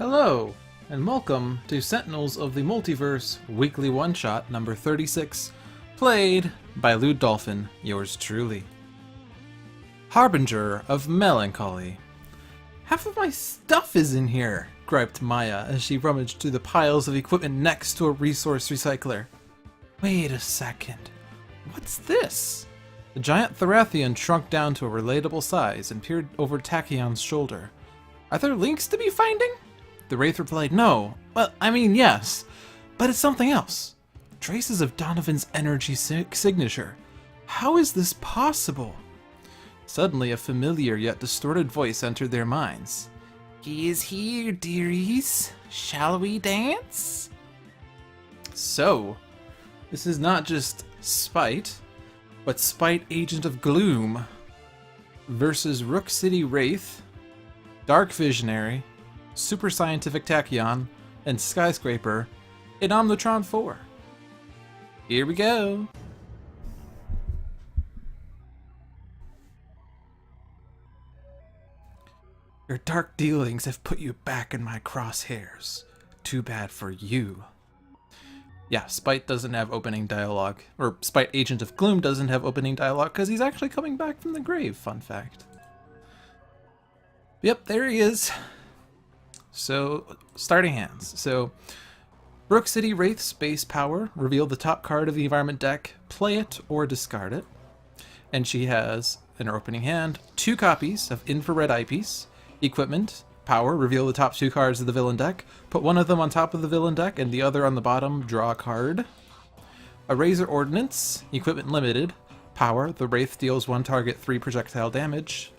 Hello, and welcome to Sentinels of the Multiverse Weekly One-Shot number 36, played by Lewd Dolphin, yours truly. Harbinger of Melancholy. Half of my stuff is in here, griped Maya as she rummaged through the piles of equipment next to a resource recycler. Wait a second. What's this? The giant Tachyon shrunk down to a relatable size and peered over Tachyon's shoulder. Are there links to be finding? The Wraith replied, no. Well, I mean, yes. But it's something else. Traces of Donovan's energy signature. How is this possible? Suddenly, a familiar yet distorted voice entered their minds. He is here, dearies. Shall we dance? So, this is not just Spite, but Spite Agent of Gloom versus Rook City Wraith, Dark Visionary, Super Scientific Tachyon, and Skyscraper in Omnitron 4. Here we go! Your dark dealings have put you back in my crosshairs. Too bad for you. Yeah, Spite doesn't have opening dialogue. Or Spite Agent of Gloom doesn't have opening dialogue because he's actually coming back from the grave, fun fact. Yep, there he is. So, starting hands. So, Rook City Wraith Space Power. Reveal the top card of the environment deck. Play it or discard it. And she has, in her opening hand, 2 copies of Infrared Eyepiece. Equipment. Power. Reveal the top 2 cards of the villain deck. Put one of them on top of the villain deck and the other on the bottom. Draw a card. A Razor Ordnance. Equipment limited. Power. The Wraith deals 1 target 3 projectile damage.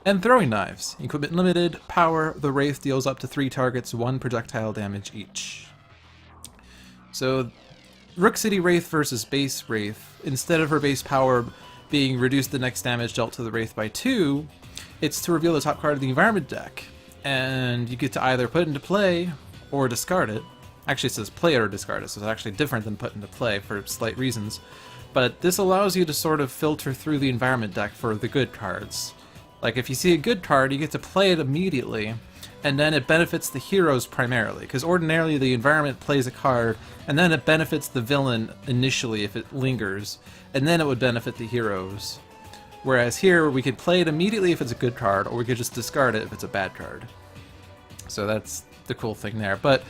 And Throwing Knives. Equipment limited. Power. The Wraith deals up to 3 targets 1 projectile damage each. So, Rook City Wraith versus Base Wraith. Instead of her base power being reduced the next damage dealt to the Wraith by 2, it's to reveal the top card of the environment deck. And you get to either put it into play or discard it. Actually, it says play it or discard it, so it's actually different than put into play for slight reasons. But this allows you to sort of filter through the environment deck for the good cards. Like, if you see a good card, you get to play it immediately, and then it benefits the heroes primarily, because ordinarily the environment plays a card, and then it benefits the villain initially if it lingers, and then it would benefit the heroes. Whereas here, we could play it immediately if it's a good card, or we could just discard it if it's a bad card. So that's the cool thing there. But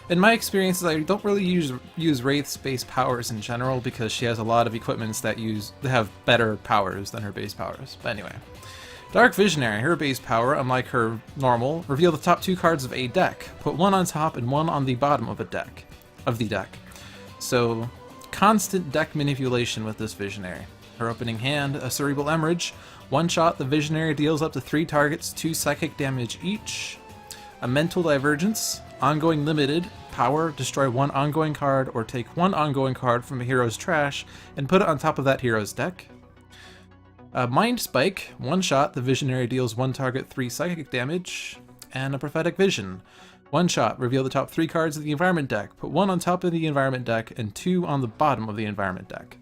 in my experiences, I don't really use Wraith's base powers in general, because she has a lot of equipments that have better powers than her base powers. But anyway. Dark Visionary, her base power, unlike her normal, reveal the top 2 cards of a deck. Put 1 on top and 1 on the bottom of the deck. So, constant deck manipulation with this Visionary. Her opening hand, a Cerebral Emerge. 1 shot, the Visionary deals up to 3 targets, 2 psychic damage each. A Mental Divergence, ongoing limited. Power, destroy 1 ongoing card or take 1 ongoing card from a hero's trash and put it on top of that hero's deck. Mind Spike, 1 shot, the Visionary deals 1 target 3 psychic damage, and a Prophetic Vision. 1 shot, reveal the top 3 cards of the environment deck, put 1 on top of the environment deck and 2 on the bottom of the environment deck.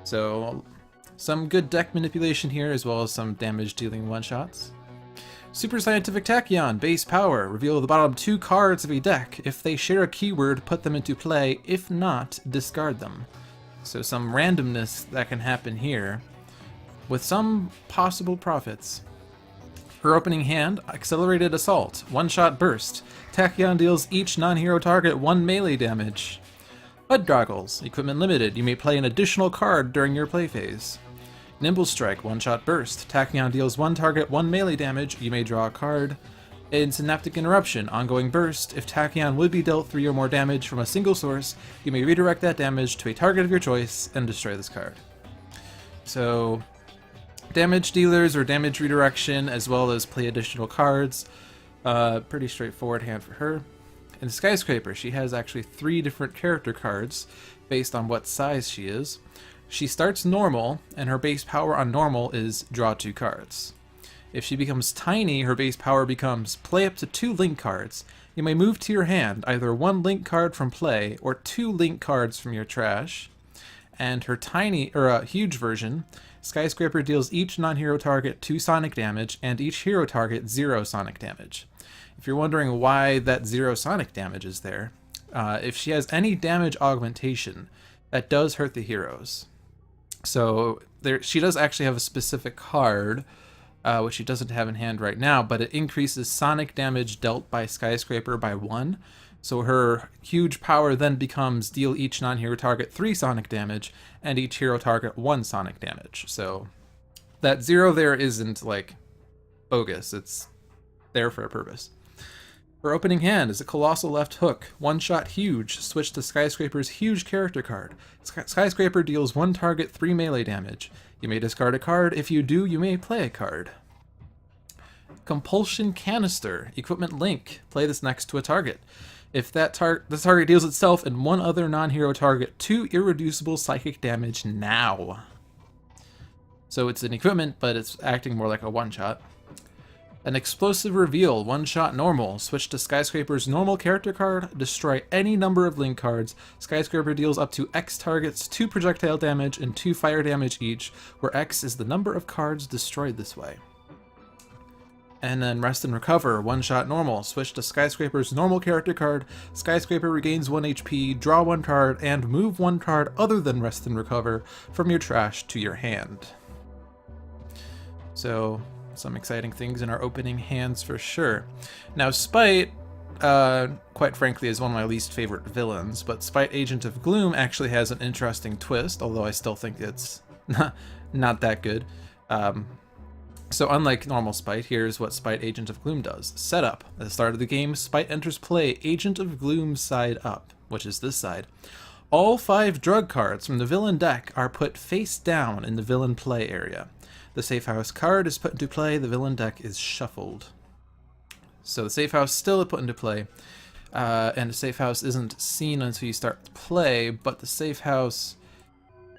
So, some good deck manipulation here, as well as some damage dealing 1-shots. Super Scientific Tachyon, base power, reveal the bottom 2 cards of a deck. If they share a keyword, put them into play, if not, discard them. So some randomness that can happen here, with some possible profits. Her opening hand, Accelerated Assault, 1-shot burst. Tachyon deals each non-hero target 1 melee damage. Mud Goggles, equipment limited. You may play an additional card during your play phase. Nimble Strike, 1-shot burst. Tachyon deals 1 target 1 melee damage. You may draw a card. In Synaptic Interruption, ongoing burst. If Tachyon would be dealt 3 or more damage from a single source, you may redirect that damage to a target of your choice and destroy this card. So, damage dealers or damage redirection, as well as play additional cards. Pretty straightforward hand for her. In Skyscraper, she has actually 3 different character cards based on what size she is. She starts normal, and her base power on normal is draw 2 cards. If she becomes tiny, her base power becomes play up to 2 link cards. You may move to your hand either 1 link card from play or 2 link cards from your trash. And her tiny, or huge version, Skyscraper deals each non-hero target 2 sonic damage, and each hero target 0 sonic damage. If you're wondering why that 0 sonic damage is there, if she has any damage augmentation, that does hurt the heroes. So she does actually have a specific card, which she doesn't have in hand right now, but it increases sonic damage dealt by Skyscraper by 1. So her huge power then becomes deal each non-hero target 3 sonic damage, and each hero target 1 sonic damage. So that 0 there isn't like bogus, it's there for a purpose. Her opening hand is a Colossal Left Hook, one-shot huge, switch to Skyscraper's huge character card. Skyscraper deals 1 target 3 melee damage. You may discard a card. If you do, you may play a card. Compulsion Canister, equipment link. Play this next to a target. If the target deals itself and one other non-hero target 2 irreducible psychic damage now. So it's an equipment, but it's acting more like a one-shot. An Explosive Reveal, one-shot normal. Switch to Skyscraper's normal character card, destroy any number of link cards. Skyscraper deals up to X targets 2 projectile damage and 2 fire damage each, where X is the number of cards destroyed this way. And then Rest and Recover, one-shot normal. Switch to Skyscraper's normal character card. Skyscraper regains 1 HP, draw 1 card, and move 1 card other than Rest and Recover from your trash to your hand. So some exciting things in our opening hands for sure. Now Spite, quite frankly, is one of my least favorite villains, but Spite Agent of Gloom actually has an interesting twist, although I still think it's not that good. So unlike normal Spite, here's what Spite Agent of Gloom does. Setup. At the start of the game, Spite enters play Agent of Gloom side up, which is this side. All 5 drug cards from the villain deck are put face down in the villain play area. The Safe House card is put into play, the villain deck is shuffled. So the Safe House still put into play, and the Safe House isn't seen until you start to play, but the Safe House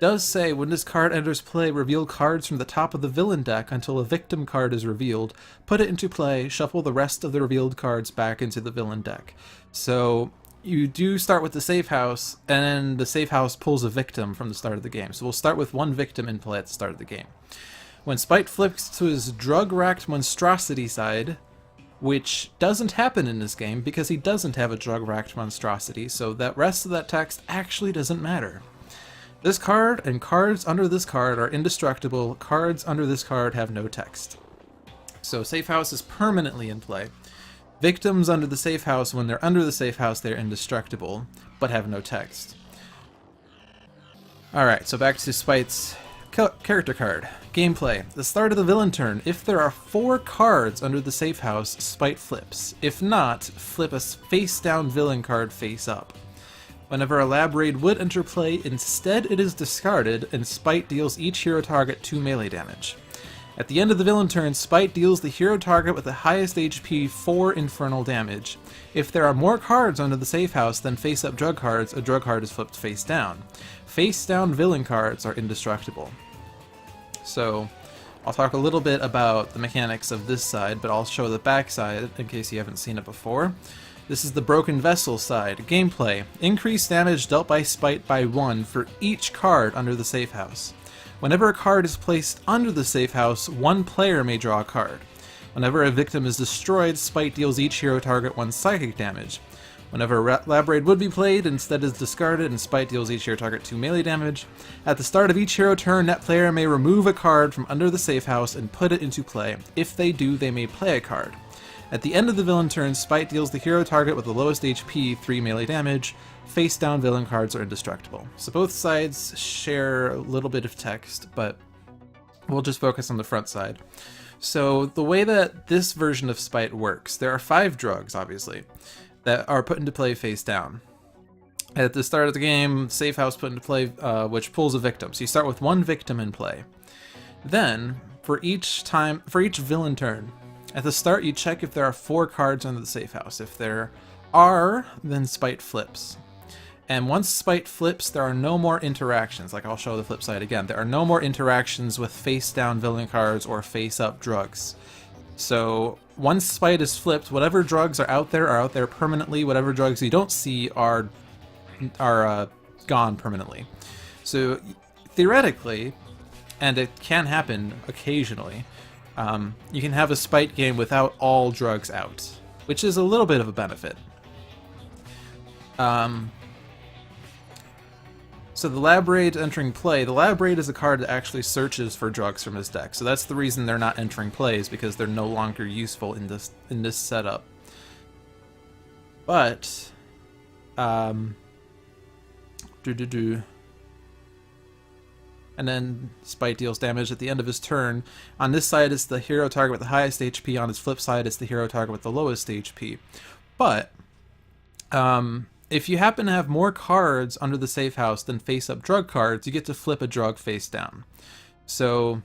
does say, when this card enters play, reveal cards from the top of the villain deck until a victim card is revealed, put it into play, shuffle the rest of the revealed cards back into the villain deck. So you do start with the Safe House, and then the Safe House pulls a victim from the start of the game. So we'll start with 1 victim in play at the start of the game. When Spite flips to his drug-racked monstrosity side, which doesn't happen in this game because he doesn't have a drug-racked monstrosity, so that rest of that text actually doesn't matter. This card and cards under this card are indestructible. Cards under this card have no text. So Safe House is permanently in play. Victims under the Safe House, when they're under the Safe House, they're indestructible, but have no text. Alright, so back to Spite's character card. Gameplay. At the start of the villain turn, if there are 4 cards under the Safe House, Spite flips. If not, flip a face-down villain card face up. Whenever a Lab Raid would enter play, instead it is discarded, and Spite deals each hero target 2 melee damage. At the end of the villain turn, Spite deals the hero target with the highest HP 4 infernal damage. If there are more cards under the Safe House than face-up drug cards, a drug card is flipped face down. Face-down villain cards are indestructible. So I'll talk a little bit about the mechanics of this side, but I'll show the back side in case you haven't seen it before. This is the Broken Vessel side. Gameplay. Increase damage dealt by Spite by 1 for each card under the Safe House. Whenever a card is placed under the Safe House, 1 player may draw a card. Whenever a victim is destroyed, Spite deals each hero target 1 psychic damage. Whenever a Lab Raid would be played, instead is discarded, and Spite deals each hero target 2 melee damage. At the start of each hero turn, that player may remove a card from under the Safe House and put it into play. If they do, they may play a card. At the end of the villain turn, Spite deals the hero target with the lowest HP 3 melee damage. Face-down villain cards are indestructible. So both sides share a little bit of text, but we'll just focus on the front side. So the way that this version of Spite works, there are 5 drugs, obviously, that are put into play face down. At the start of the game, Safe House put into play, which pulls a victim. So you start with 1 victim in play. Then, for each villain turn, at the start you check if there are 4 cards under the Safe House. If there are, then Spite flips. And once Spite flips, there are no more interactions. Like, I'll show the flip side again. There are no more interactions with face-down villain cards or face-up drugs. So once Spite is flipped, whatever drugs are out there permanently. Whatever drugs you don't see are gone permanently. So theoretically, and it can happen occasionally. You can have a spite game without all drugs out, which is a little bit of a benefit. So the Lab Raid entering play, the Lab Raid is a card that actually searches for drugs from his deck, so that's the reason they're not entering plays, because they're no longer useful in this setup. But, and then Spite deals damage at the end of his turn. On this side, it's the hero target with the highest HP. On his flip side, it's the hero target with the lowest HP. But, if you happen to have more cards under the safe house than face-up drug cards, you get to flip a drug face down. So,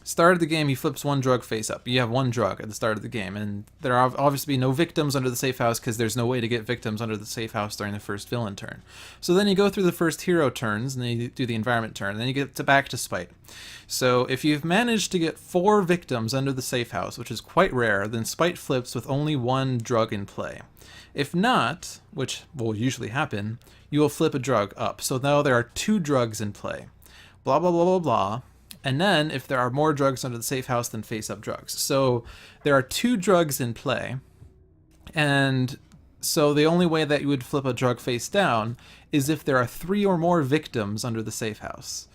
start of the game, he flips one drug face up. You have one drug at the start of the game, and there are obviously no victims under the safe house because there's no way to get victims under the safe house during the first villain turn. So then you go through the first hero turns, and then you do the environment turn, and then you get back to Spite. So if you've managed to get 4 victims under the safe house, which is quite rare, then Spite flips with only one drug in play. If not, which will usually happen, you will flip a drug up. So now there are 2 drugs in play. Blah, blah, blah, blah, blah. And then, if there are more drugs under the safe house than face-up drugs. So, there are 2 drugs in play. And so the only way that you would flip a drug face down is if there are 3 or more victims under the safe house.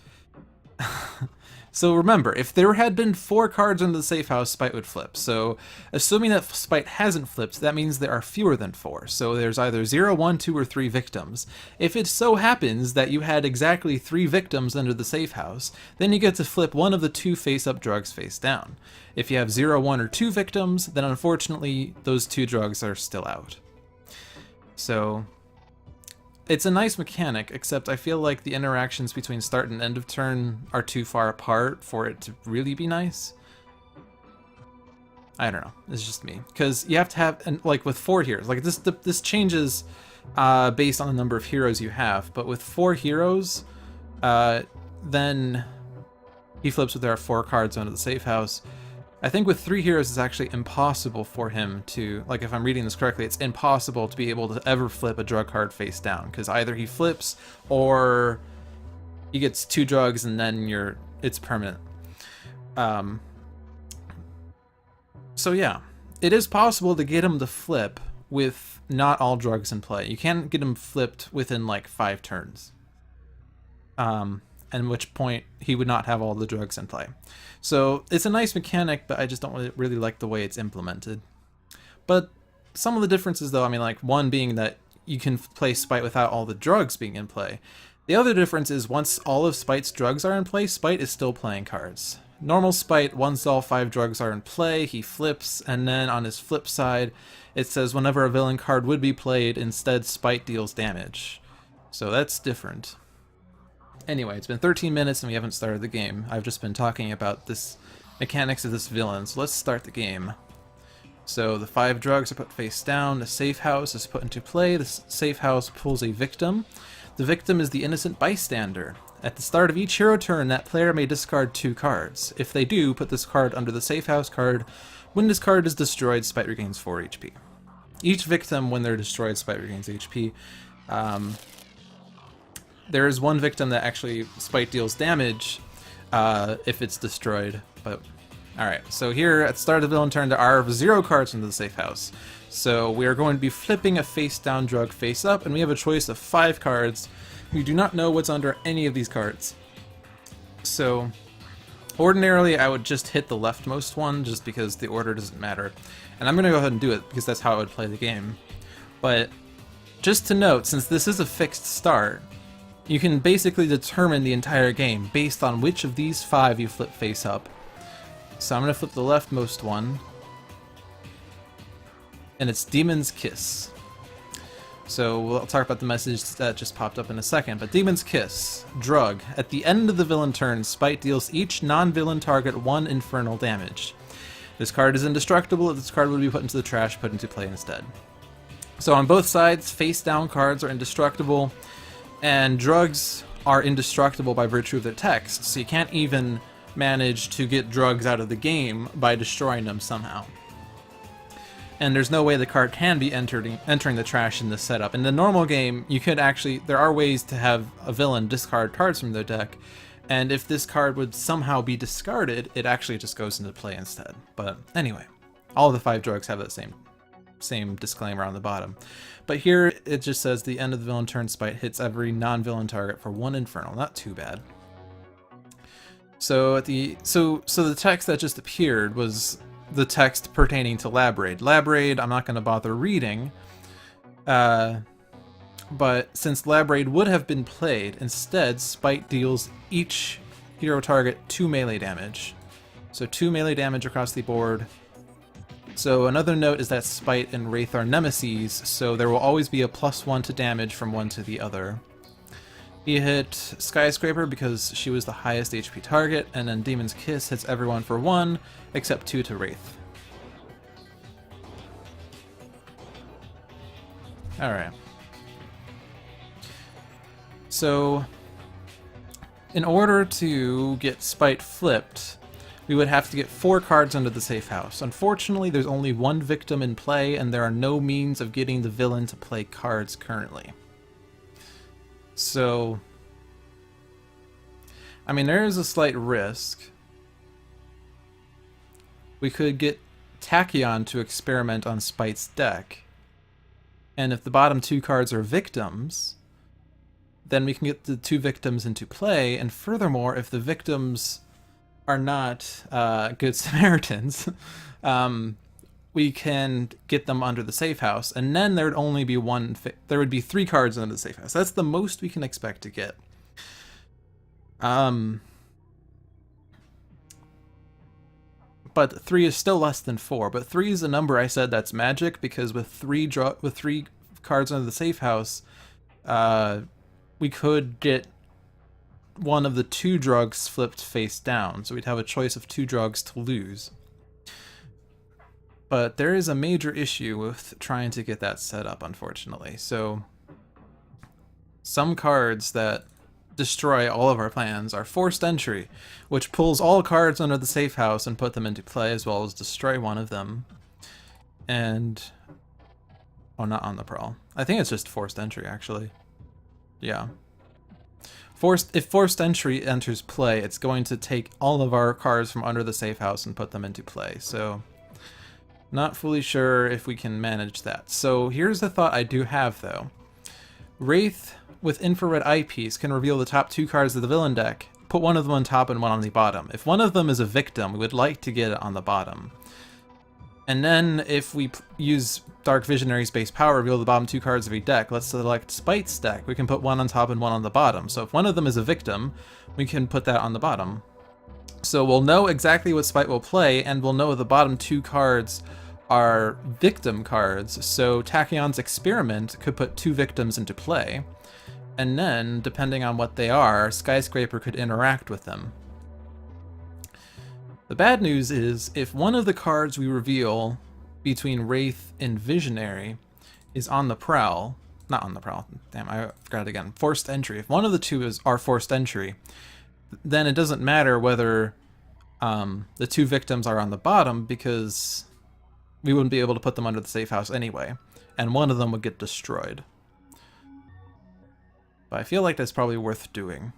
So remember, if there had been 4 cards under the safe house, Spite would flip. So, assuming that Spite hasn't flipped, that means there are fewer than 4. So there's either 0, 1, 2, or 3 victims. If it so happens that you had exactly 3 victims under the safe house, then you get to flip one of the 2 face-up drugs face down. If you have 0, 1, or 2 victims, then unfortunately those 2 drugs are still out. So, it's a nice mechanic, except I feel like the interactions between start and end of turn are too far apart for it to really be nice. I don't know. It's just me. Because you have to have, and like with 4 heroes, like this changes based on the number of heroes you have, but with 4 heroes, then he flips with there are 4 cards under the safe house. I think with 3 heroes, it's actually impossible for him to, like if I'm reading this correctly, it's impossible to be able to ever flip a drug card face down, because either he flips or he gets 2 drugs and then it's permanent. So yeah, it is possible to get him to flip with not all drugs in play. You can't get him flipped within like 5 turns. At which point he would not have all the drugs in play. So it's a nice mechanic, but I just don't really like the way it's implemented. But some of the differences though, I mean like one being that you can play Spite without all the drugs being in play. The other difference is once all of Spite's drugs are in play, Spite is still playing cards. Normal Spite, once all 5 drugs are in play, he flips, and then on his flip side, it says whenever a villain card would be played, instead Spite deals damage. So that's different. Anyway, it's been 13 minutes and we haven't started the game. I've just been talking about this mechanics of this villain, so let's start the game. So the 5 drugs are put face down, the safe house is put into play, the safe house pulls a victim. The victim is the innocent bystander. At the start of each hero turn, that player may discard 2 cards. If they do, put this card under the safe house card. When this card is destroyed, Spite regains 4 HP. Each victim, when they're destroyed, Spite regains HP. There is one victim that actually Spite deals damage if it's destroyed. But alright, so here at the start of the villain turn, there are 0 cards into the safe house. So we are going to be flipping a face down drug face up, and we have a choice of 5 cards. We do not know what's under any of these cards. So ordinarily I would just hit the leftmost one just because the order doesn't matter. And I'm going to go ahead and do it because that's how I would play the game. But just to note, since this is a fixed start, you can basically determine the entire game based on which of these 5 you flip face up. So I'm going to flip the leftmost one. And it's Demon's Kiss. So we'll talk about the message that just popped up in a second. But Demon's Kiss, drug. At the end of the villain turn, Spite deals each non-villain target 1 infernal damage. This card is indestructible. This card would be put into the trash, put into play instead. So on both sides, face down cards are indestructible. And drugs are indestructible by virtue of their text, so you can't even manage to get drugs out of the game by destroying them somehow. And there's no way the card can be entering the trash in this setup. In the normal game, you could actually, there are ways to have a villain discard cards from their deck, And if this card would somehow be discarded, it actually just goes into play instead. But anyway, all of the 5 drugs have that same disclaimer on the bottom. But here it just says the end of the villain turn spite hits every non-villain target for 1 infernal. Not too bad. So the text that just appeared was the text pertaining to Lab Raid. Lab Raid, I'm not going to bother reading, but since Lab Raid would have been played, instead Spite deals each hero target 2 melee damage. So 2 melee damage across the board. So another note is that Spite and Wraith are nemeses, so there will always be a +1 to damage from one to the other. He hit Skyscraper because she was the highest HP target, and then Demon's Kiss hits everyone for 1, except 2 to Wraith. Alright. So, in order to get Spite flipped, we would have to get 4 cards under the safe house. Unfortunately, there's only 1 victim in play, and there are no means of getting the villain to play cards currently. So, I mean, there is a slight risk. We could get Tachyon to experiment on Spite's deck, and if the bottom 2 cards are victims, then we can get the 2 victims into play, and furthermore, if the victims are not good Samaritans, we can get them under the safe house, and then there would only be there would be 3 cards under the safe house. That's the most we can expect to get. But 3 is still less than 4. But 3 is a number I said that's magic, because with 3 cards under the safe house, we could get one of the 2 drugs flipped face down, so we'd have a choice of 2 drugs to lose. But there is a major issue with trying to get that set up, unfortunately. So some cards that destroy all of our plans are Forced Entry, which pulls all cards under the safe house and put them into play, as well as destroy one of them. And oh, not on the prowl. I think it's just Forced Entry, actually. Yeah. If Forced Entry enters play, it's going to take all of our cards from under the safe house and put them into play. So, not fully sure if we can manage that. So here's the thought I do have, though. Wraith with Infrared Eyepiece can reveal the top 2 cards of the villain deck, put one of them on top and one on the bottom. If one of them is a victim, we would like to get it on the bottom. And then if we use Dark Visionary's base power, reveal the bottom 2 cards of a deck, let's select Spite's deck, we can put one on top and one on the bottom. So if one of them is a victim, we can put that on the bottom. So we'll know exactly what Spite will play, and we'll know the bottom 2 cards are victim cards. So Tachyon's Experiment could put 2 victims into play, and then, depending on what they are, Skyscraper could interact with them. The bad news is, if one of the cards we reveal between Wraith and Visionary is on the prowl, not on the prowl, damn, I forgot it again, Forced Entry. If one of the 2 are Forced Entry, then it doesn't matter whether the 2 victims are on the bottom, because we wouldn't be able to put them under the safe house anyway, and one of them would get destroyed. But I feel like that's probably worth doing.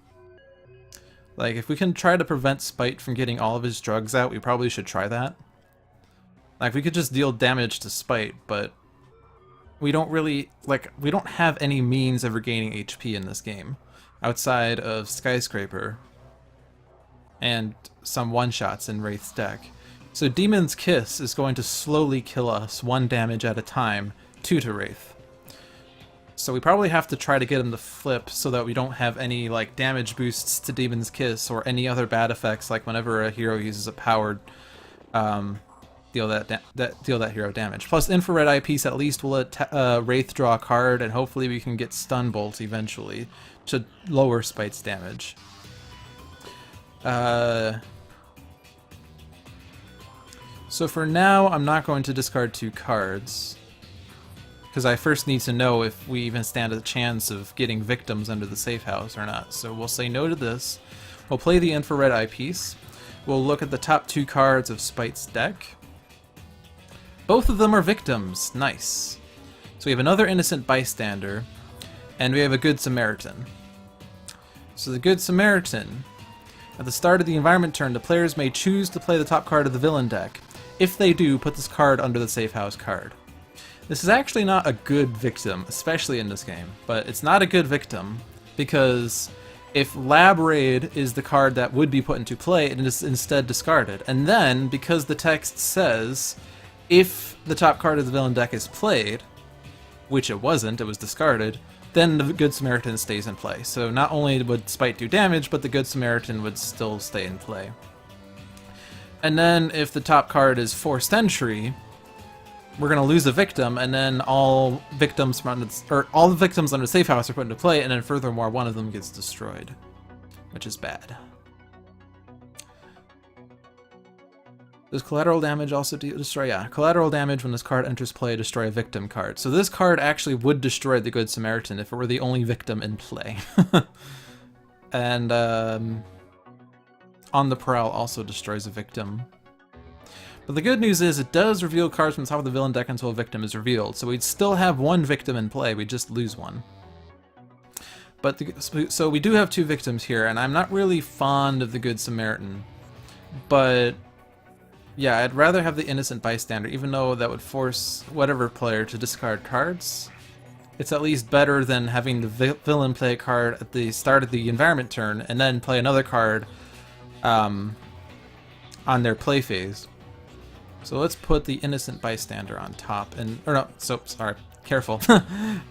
Like, if we can try to prevent Spite from getting all of his drugs out, we probably should try that. Like, we could just deal damage to Spite, but we don't really, like, we don't have any means of regaining HP in this game, outside of Skyscraper and some one-shots in Wraith's deck. So Demon's Kiss is going to slowly kill us 1 damage at a time, 2 to Wraith. So we probably have to try to get him to flip so that we don't have any like damage boosts to Demon's Kiss or any other bad effects, like whenever a hero uses a powered deal that hero damage. Plus Infrared Eyepiece at least will let Wraith draw a card, and hopefully we can get Stun Bolt eventually to lower Spite's damage. So for now, I'm not going to discard 2 cards, because I first need to know if we even stand a chance of getting victims under the safe house or not. So we'll say no to this. We'll play the Infrared Eyepiece. We'll look at the top 2 cards of Spite's deck. Both of them are victims. Nice. So we have another Innocent Bystander, and we have a Good Samaritan. So the Good Samaritan At the start of the environment turn, the players may choose to play the top card of the villain deck. If they do, put this card under the safe house card. This is actually not a good victim, especially in this game, but it's not a good victim because if Lab Raid is the card that would be put into play, it is instead discarded. And then, because the text says, if the top card of the villain deck is played, which it wasn't, it was discarded, then the Good Samaritan stays in play. So not only would Spite do damage, but the Good Samaritan would still stay in play. And then if the top card is Forced Entry, we're going to lose a victim, and then all victims all the victims under safe house are put into play, and then furthermore, one of them gets destroyed, which is bad. Does collateral damage also destroy? Yeah, collateral damage when this card enters play, destroy a victim card. So this card actually would destroy the Good Samaritan if it were the only victim in play. And On the Prowl also destroys a victim. But the good news is it does reveal cards from the top of the villain deck until a victim is revealed. So we'd still have one victim in play, we'd just lose one. But so we do have two victims here, and I'm not really fond of the Good Samaritan. But yeah, I'd rather have the Innocent Bystander, even though that would force whatever player to discard cards. It's at least better than having the villain play a card at the start of the environment turn, and then play another card on their play phase. So let's put the Innocent Bystander on top, careful.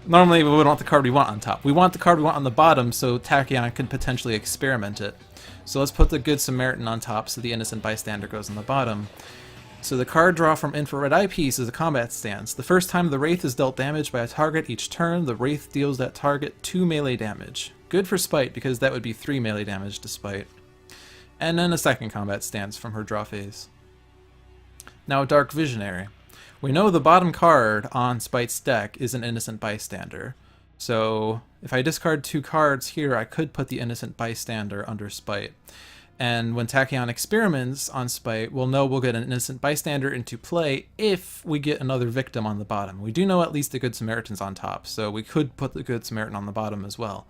Normally we wouldn't want the card we want on top. We want the card we want on the bottom so Tachyon can potentially experiment it. So let's put the Good Samaritan on top so the Innocent Bystander goes on the bottom. So the card draw from Infrared Eyepiece is a combat stance. The first time the Wraith is dealt damage by a target each turn, the Wraith deals that target 2 melee damage. Good for Spite because that would be 3 melee damage to Spite. And then a second combat stance from her draw phase. Now Dark Visionary. We know the bottom card on Spite's deck is an Innocent Bystander. So if I discard 2 cards here, I could put the Innocent Bystander under Spite. And when Tachyon experiments on Spite, we'll know we'll get an Innocent Bystander into play if we get another victim on the bottom. We do know at least the Good Samaritan's on top, so we could put the Good Samaritan on the bottom as well.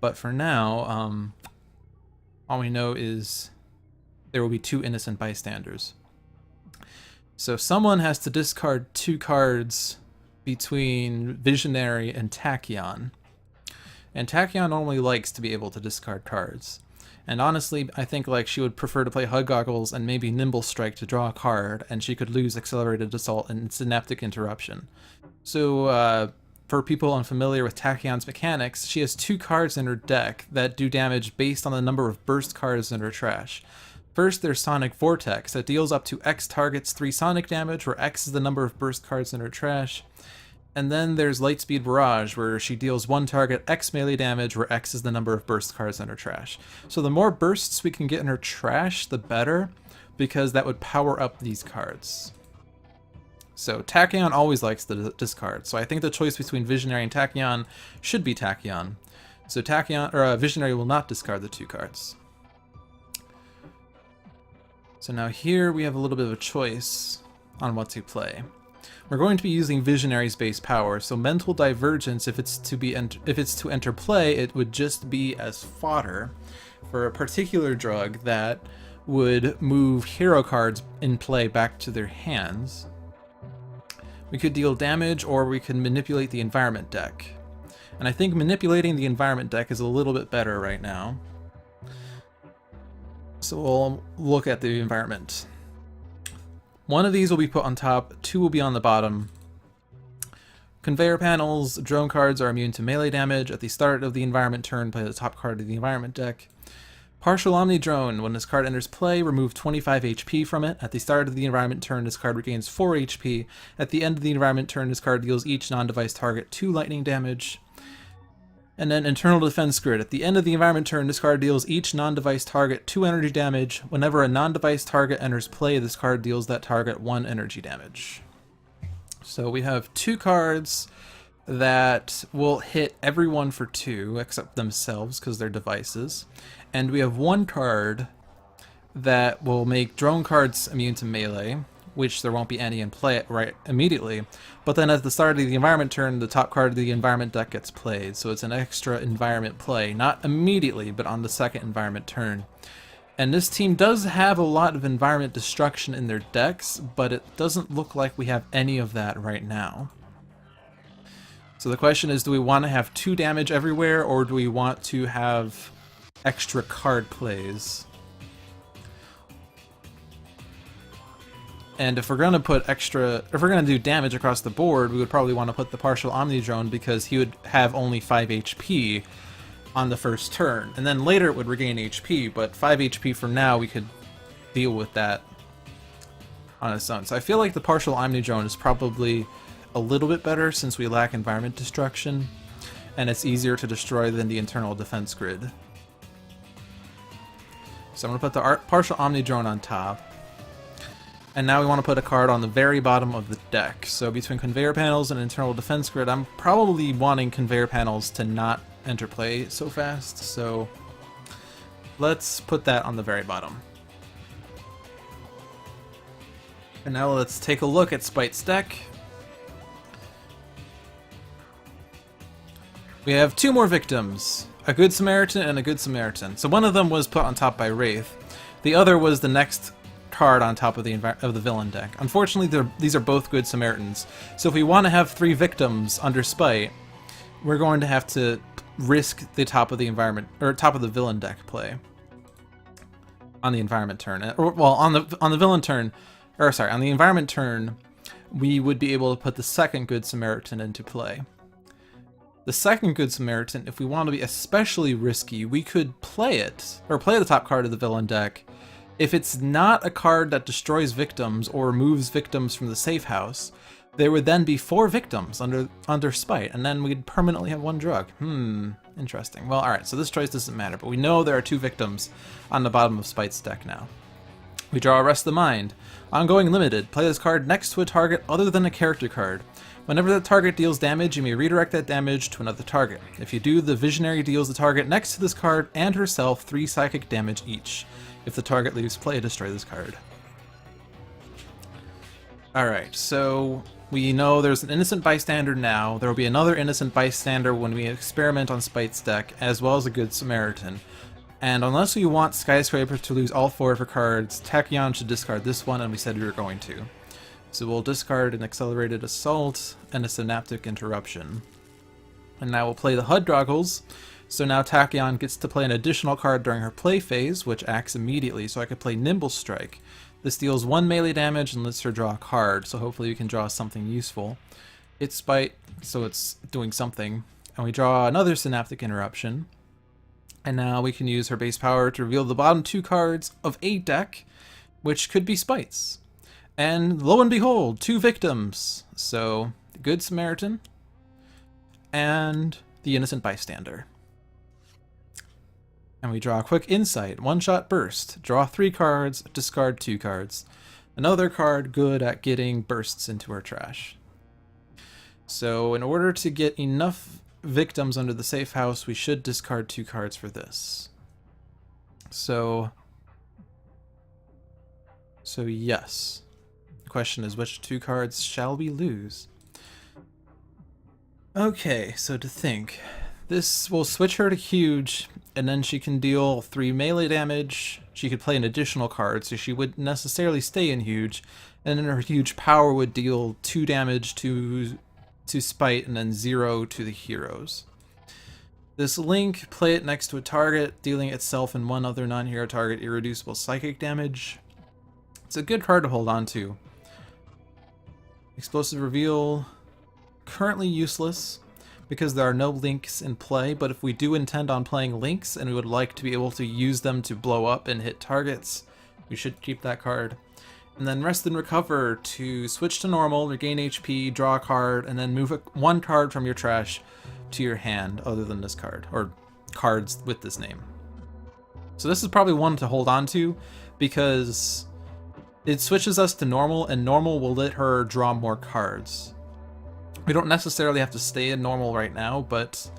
But for now, all we know is there will be 2 Innocent Bystanders. So someone has to discard 2 cards between Visionary and Tachyon. And Tachyon normally likes to be able to discard cards. And honestly, I think she would prefer to play Hug Goggles and maybe Nimble Strike to draw a card, and she could lose Accelerated Assault and Synaptic Interruption. So for people unfamiliar with Tachyon's mechanics, she has 2 cards in her deck that do damage based on the number of burst cards in her trash. First, there's Sonic Vortex, that deals up to X targets 3 sonic damage, where X is the number of burst cards in her trash. And then there's Lightspeed Barrage, where she deals 1 target X melee damage, where X is the number of burst cards in her trash. So the more bursts we can get in her trash, the better, because that would power up these cards. So Tachyon always likes to discard, so I think the choice between Visionary and Tachyon should be Tachyon. So Visionary will not discard the 2 cards. So now here we have a little bit of a choice on what to play. We're going to be using Visionary's base power, so Mental Divergence, if it's to enter play, it would just be as fodder for a particular drug that would move hero cards in play back to their hands. We could deal damage, or we could manipulate the environment deck. And I think manipulating the environment deck is a little bit better right now. So we'll look at the environment. 1 of these will be put on top, 2 will be on the bottom. Conveyor panels, drone cards are immune to melee damage. At the start of the environment turn, play the top card of the environment deck. Partial Omnidrone, when this card enters play, remove 25 HP from it. At the start of the environment turn, this card regains 4 HP. At the end of the environment turn, this card deals each non-device target 2 lightning damage. And then Internal Defense Grid. At the end of the environment turn, this card deals each non-device target 2 energy damage. Whenever a non-device target enters play, this card deals that target 1 energy damage. So we have 2 cards that will hit everyone for 2, except themselves, because they're devices. And we have 1 card that will make drone cards immune to melee, which there won't be any in play right immediately. But then at the start of the environment turn, the top card of the environment deck gets played, so it's an extra environment play, not immediately, but on the second environment turn. And this team does have a lot of environment destruction in their decks, but it doesn't look like we have any of that right now. So the question is, do we want to have 2 damage everywhere, or do we want to have extra card plays? And if we're going to put if we're going to do damage across the board, we would probably want to put the partial Omnitron, because he would have only 5 HP on the first turn. And then later it would regain HP, but 5 HP from now we could deal with that on its own. So I feel like the partial Omnitron is probably a little bit better since we lack environment destruction, and it's easier to destroy than the internal defense grid. So I'm going to put the partial Omnidrone on top. And now we want to put a card on the very bottom of the deck. So between conveyor panels and internal defense grid, I'm probably wanting conveyor panels to not enter play so fast. So let's put that on the very bottom. And now let's take a look at Spite's deck. We have 2 more victims, a Good Samaritan and a Good Samaritan. So one of them was put on top by Wraith. The other was the next card on top of the villain deck. Unfortunately, these are both Good Samaritans. So if we want to have 3 victims under Spite, we're going to have to risk the top of the villain deck play on the environment turn. On the villain turn, or sorry, on the environment turn, we would be able to put the second Good Samaritan into play. The second Good Samaritan, if we want to be especially risky, we could play it, or play the top card of the villain deck. If it's not a card that destroys victims or removes victims from the safe house, there would then be 4 victims under Spite, and then we'd permanently have 1 drug. Interesting. Well, alright, so this choice doesn't matter, but we know there are 2 victims on the bottom of Spite's deck now. We draw Rest of the Mind. Ongoing Limited. Play this card next to a target other than a character card. Whenever the target deals damage, you may redirect that damage to another target. If you do, the Visionary deals the target next to this card and herself 3 psychic damage each. If the target leaves play, destroy this card. Alright, so we know there's an Innocent Bystander now. There will be another Innocent Bystander when we experiment on Spite's deck, as well as a Good Samaritan. And unless we want Skyscraper to lose all 4 of her cards, Tachyon should discard this one, and we said we were going to. So we'll discard an Accelerated Assault and a Synaptic Interruption. And now we'll play the HUD Goggles. So now Tachyon gets to play an additional card during her play phase, which acts immediately. So I could play Nimble Strike. This deals 1 melee damage and lets her draw a card, so hopefully we can draw something useful. It's Spite, so it's doing something. And we draw another Synaptic Interruption. And now we can use her base power to reveal the bottom 2 cards of a deck, which could be Spite's. And lo and behold, 2 victims. So, the Good Samaritan and the Innocent Bystander. And we draw a quick Insight, 1-shot burst. Draw 3 cards, discard 2 cards. Another card good at getting bursts into our trash. So in order to get enough victims under the safe house, we should discard 2 cards for this. So yes. The question is, which 2 cards shall we lose? Okay, so to think. This will switch her to Huge, and then she can deal 3 melee damage. She could play an additional card, so she wouldn't necessarily stay in Huge, and then her Huge power would deal 2 damage to Spite and then 0 to the heroes. This Link, play it next to a target, dealing itself and 1 other non-hero target irreducible psychic damage. It's a good card to hold on to. Explosive Reveal, currently useless, because there are no links in play, but if we do intend on playing links and we would like to be able to use them to blow up and hit targets, we should keep that card. And then Rest and Recover to switch to normal, regain HP, draw a card, and then move 1 card from your trash to your hand other than this card, or cards with this name. So this is probably one to hold on to, because it switches us to normal, and normal will let her draw more cards. We don't necessarily have to stay in normal right now, but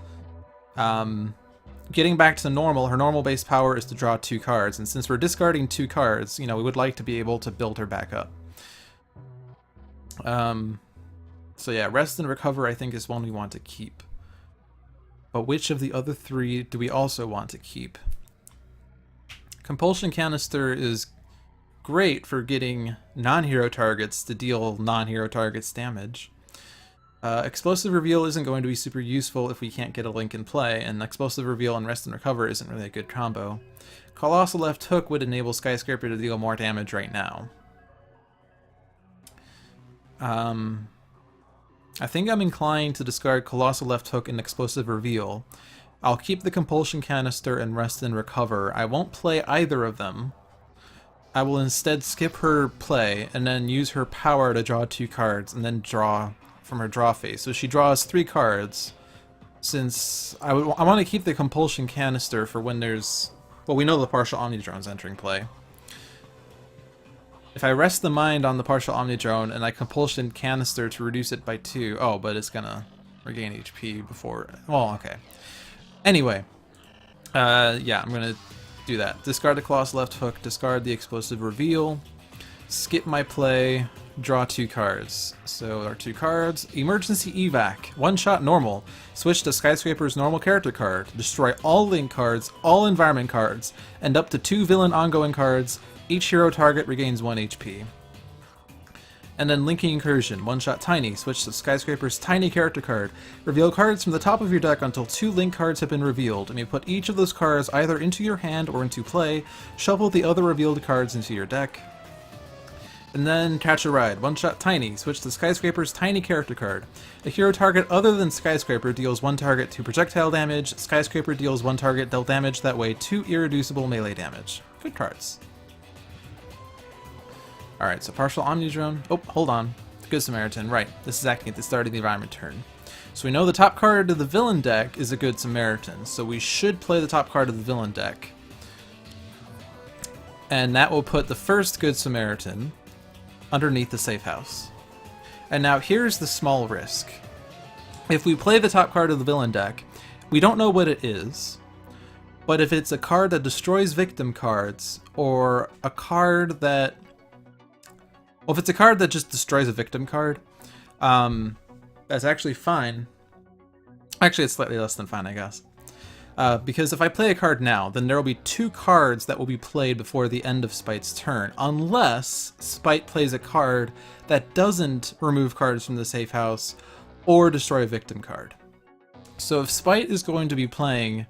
getting back to normal, her normal base power is to draw 2 cards, and since we're discarding 2 cards, we would like to be able to build her back up. So yeah, Rest and Recover I think is one we want to keep. But which of the other 3 do we also want to keep? Compulsion Canister is great for getting non-hero targets to deal non-hero targets damage. Explosive Reveal isn't going to be super useful if we can't get a link in play, and Explosive Reveal and Rest and Recover isn't really a good combo. Colossal Left Hook would enable Skyscraper to deal more damage right now. I think I'm inclined to discard Colossal Left Hook and Explosive Reveal. I'll keep the Compulsion Canister and Rest and Recover. I won't play either of them. I will instead skip her play and then use her power to draw 2 cards and then draw from her draw phase. So she draws 3 cards. Since I want to keep the Compulsion Canister for when there's... Well, we know the Partial Omnitron's entering play. If I rest the mind on the Partial Omnitron and I Compulsion Canister to reduce it by 2... Oh, but it's gonna regain HP before... Well, okay. Anyway. Yeah, I'm gonna do that. Discard the Colossal Left Hook, discard the Explosive Reveal, skip my play, draw 2 cards. So our 2 cards, Emergency Evac, 1-shot normal. Switch to Skyscraper's normal character card. Destroy all link cards, all environment cards, and up to 2 villain ongoing cards. Each hero target regains 1 HP. And then Linking Incursion, 1-shot tiny. Switch to Skyscraper's tiny character card. Reveal cards from the top of your deck until 2 link cards have been revealed, and you put each of those cards either into your hand or into play. Shuffle the other revealed cards into your deck. And then Catch a Ride, 1-shot tiny. Switch to Skyscraper's tiny character card. A hero target other than Skyscraper deals 1 target to projectile damage. Skyscraper deals 1 target dealt damage, that way 2 irreducible melee damage. Good cards. Alright, so Partial Omnitron. Oh, hold on. Good Samaritan. Right, this is acting at the start of the environment turn. So we know the top card of the villain deck is a Good Samaritan, so we should play the top card of the villain deck. And that will put the first Good Samaritan underneath the safe house. And now here's the small risk. If we play the top card of the villain deck, we don't know what it is, but if it's a card that destroys victim cards, or a card that... Well, if it's a card that just destroys a victim card, that's actually fine. Actually, it's slightly less than fine, I guess. Because if I play a card now, then there will be 2 cards that will be played before the end of Spite's turn, unless Spite plays a card that doesn't remove cards from the safe house or destroy a victim card. So if Spite is going to be playing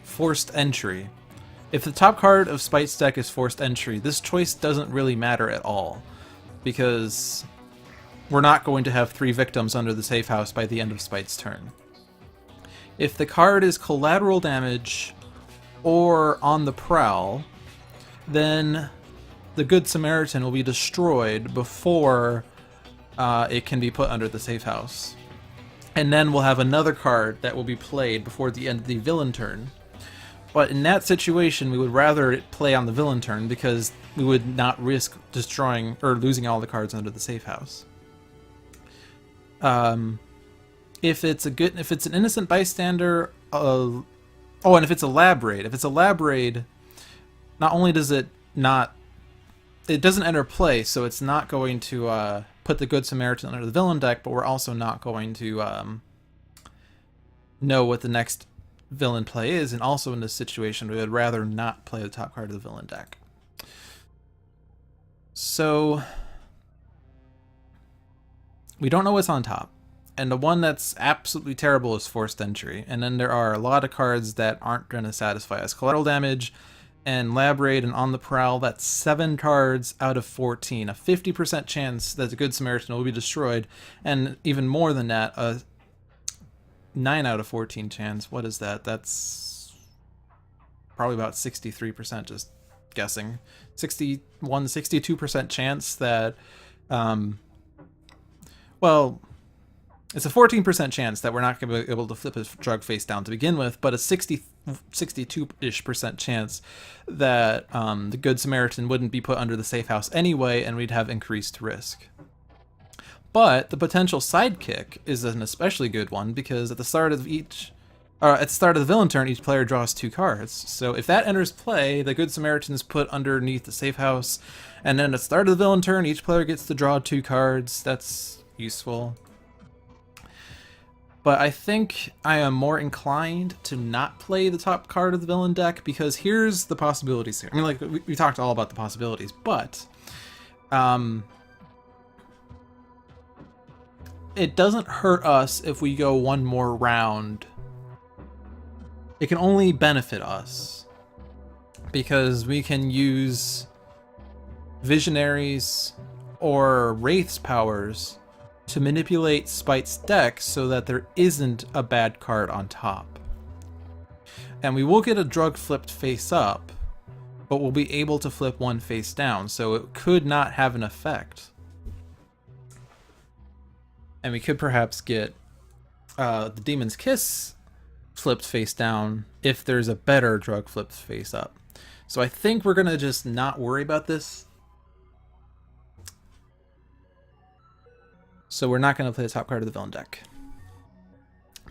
Forced Entry, if the top card of Spite's deck is Forced Entry, this choice doesn't really matter at all, because we're not going to have 3 victims under the safe house by the end of Spite's turn. If the card is Collateral Damage or On the Prowl, then the Good Samaritan will be destroyed before it can be put under the safe house. And then we'll have another card that will be played before the end of the villain turn. But in that situation, we would rather it play on the villain turn, because we would not risk destroying or losing all the cards under the safe house. If it's an innocent bystander, and if it's a lab raid. If it's a lab raid, not only does it doesn't enter play, so it's not going to put the Good Samaritan under the villain deck, but we're also not going to know what the next villain play is, and also in this situation we would rather not play the top card of the villain deck. So we don't know what's on top, and the one that's absolutely terrible is Forced Entry, and then there are a lot of cards that aren't going to satisfy us. Collateral Damage and Lab Raid and On the Prowl, that's 7 cards out of 14, a 50% chance that the Good Samaritan will be destroyed, and even more than that, a 9 out of 14 chance. What is that? That's probably about 63%, just guessing. 62% chance that, well, it's a 14% chance that we're not going to be able to flip a drug face down to begin with, but a 62-ish% chance that the Good Samaritan wouldn't be put under the safe house anyway, and we'd have increased risk. But the potential sidekick is an especially good one, because at the start of the villain turn, each player draws 2 cards. So if that enters play, the Good Samaritan is put underneath the safe house, and then at the start of the villain turn, each player gets to draw 2 cards. That's useful. But I think I am more inclined to not play the top card of the villain deck, because here's the possibilities here. I mean, like, we talked all about the possibilities, but it doesn't hurt us if we go one more round. It can only benefit us, because we can use Visionaries or Wraith's powers to manipulate Spite's deck so that there isn't a bad card on top. And we will get a drug flipped face up, but we'll be able to flip one face down, so it could not have an effect. And we could perhaps get the Demon's Kiss flipped face down if there's a better drug flipped face up. So I think we're going to just not worry about this. So we're not going to play the top card of the villain deck.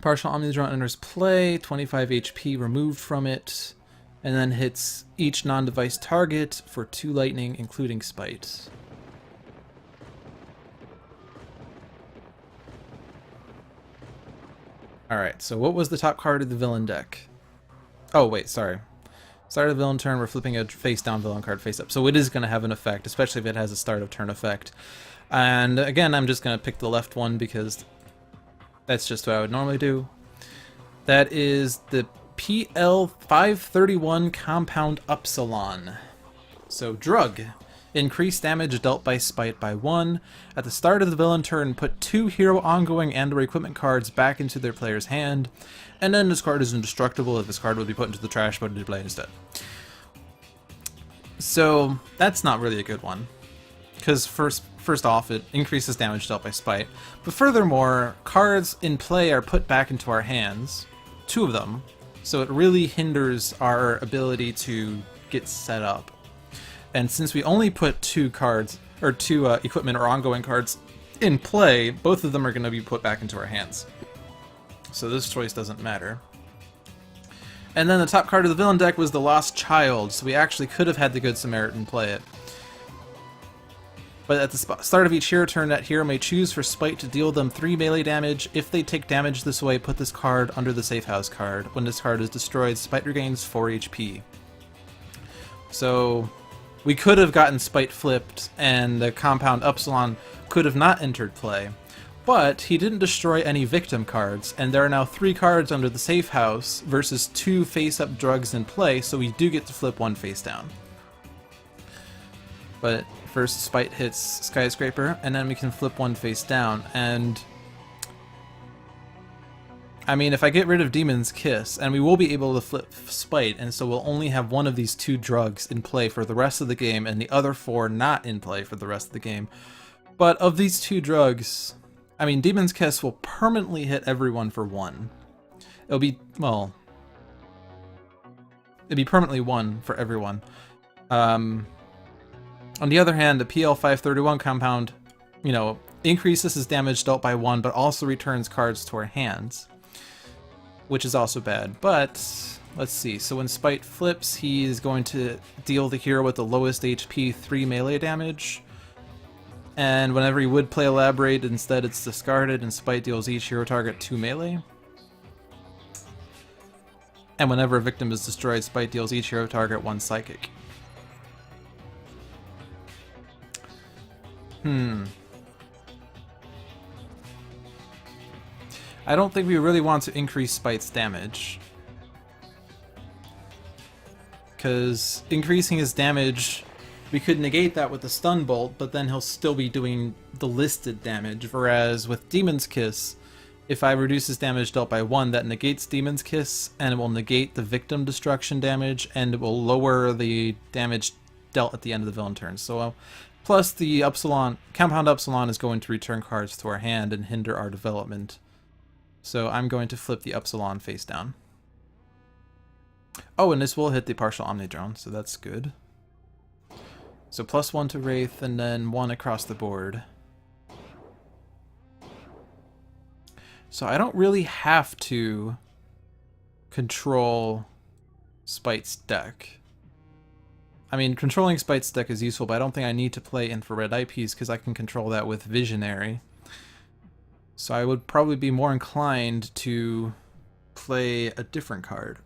Partial Omnitron enters play, 25 HP removed from it, and then hits each non-device target for 2 lightning, including Spite. Alright, so what was the top card of the villain deck? Oh, wait, sorry. Start of the villain turn, we're flipping a face-down villain card face up. So it is going to have an effect, especially if it has a start of turn effect. And again, I'm just going to pick the left one because that's just what I would normally do. That is the PL 531 Compound Upsilon. So drug. Increase damage dealt by Spite by 1. At the start of the villain turn, put 2 hero ongoing and/or equipment cards back into their player's hand. And then this card is indestructible if this card would be put into the trash but into play instead. So that's not really a good one. Because first off, it increases damage dealt by Spite. But furthermore, cards in play are put back into our hands. 2 of them. So it really hinders our ability to get set up. And since we only put 2 cards, or 2 equipment or ongoing cards in play, both of them are going to be put back into our hands. So this choice doesn't matter. And then the top card of the villain deck was the Lost Child, so we actually could have had the Good Samaritan play it. But at the start of each hero turn, that hero may choose for Spite to deal them 3 melee damage. If they take damage this way, put this card under the Safe House card. When this card is destroyed, Spite regains 4 HP. So we could have gotten Spite flipped, and the Compound Upsilon could have not entered play. But he didn't destroy any victim cards, and there are now 3 cards under the Safe House versus 2 face-up drugs in play, so we do get to flip 1 face down. But first Spite hits Skyscraper, and then we can flip 1 face down, and I mean, if I get rid of Demon's Kiss, and we will be able to flip Spite, and so we'll only have 1 of these 2 drugs in play for the rest of the game, and the other 4 not in play for the rest of the game. But of these 2 drugs, I mean, Demon's Kiss will permanently hit everyone for 1. It'll be, well, it'd be permanently 1 for everyone. On the other hand, the PL 531 Compound, you know, increases his damage dealt by 1, but also returns cards to our hands, which is also bad. But let's see. So when Spite flips, he is going to deal the hero with the lowest HP 3 melee damage. And whenever he would play Elaborate, instead it's discarded, and Spite deals each hero target 2 melee. And whenever a victim is destroyed, Spite deals each hero target 1 psychic. I don't think we really want to increase Spite's damage, because increasing his damage, we could negate that with the Stun Bolt, but then he'll still be doing the listed damage, whereas with Demon's Kiss, if I reduce his damage dealt by 1, that negates Demon's Kiss, and it will negate the victim destruction damage, and it will lower the damage dealt at the end of the villain turn. So plus the Compound Upsilon is going to return cards to our hand and hinder our development. So I'm going to flip the Upsilon face down. Oh, and this will hit the partial Omnitron, so that's good. So +1 to Wraith, and then 1 across the board. So I don't really have to control Spite's deck. I mean, controlling Spite's deck is useful, but I don't think I need to play Infrared Eyepiece because I can control that with Visionary. So I would probably be more inclined to play a different card.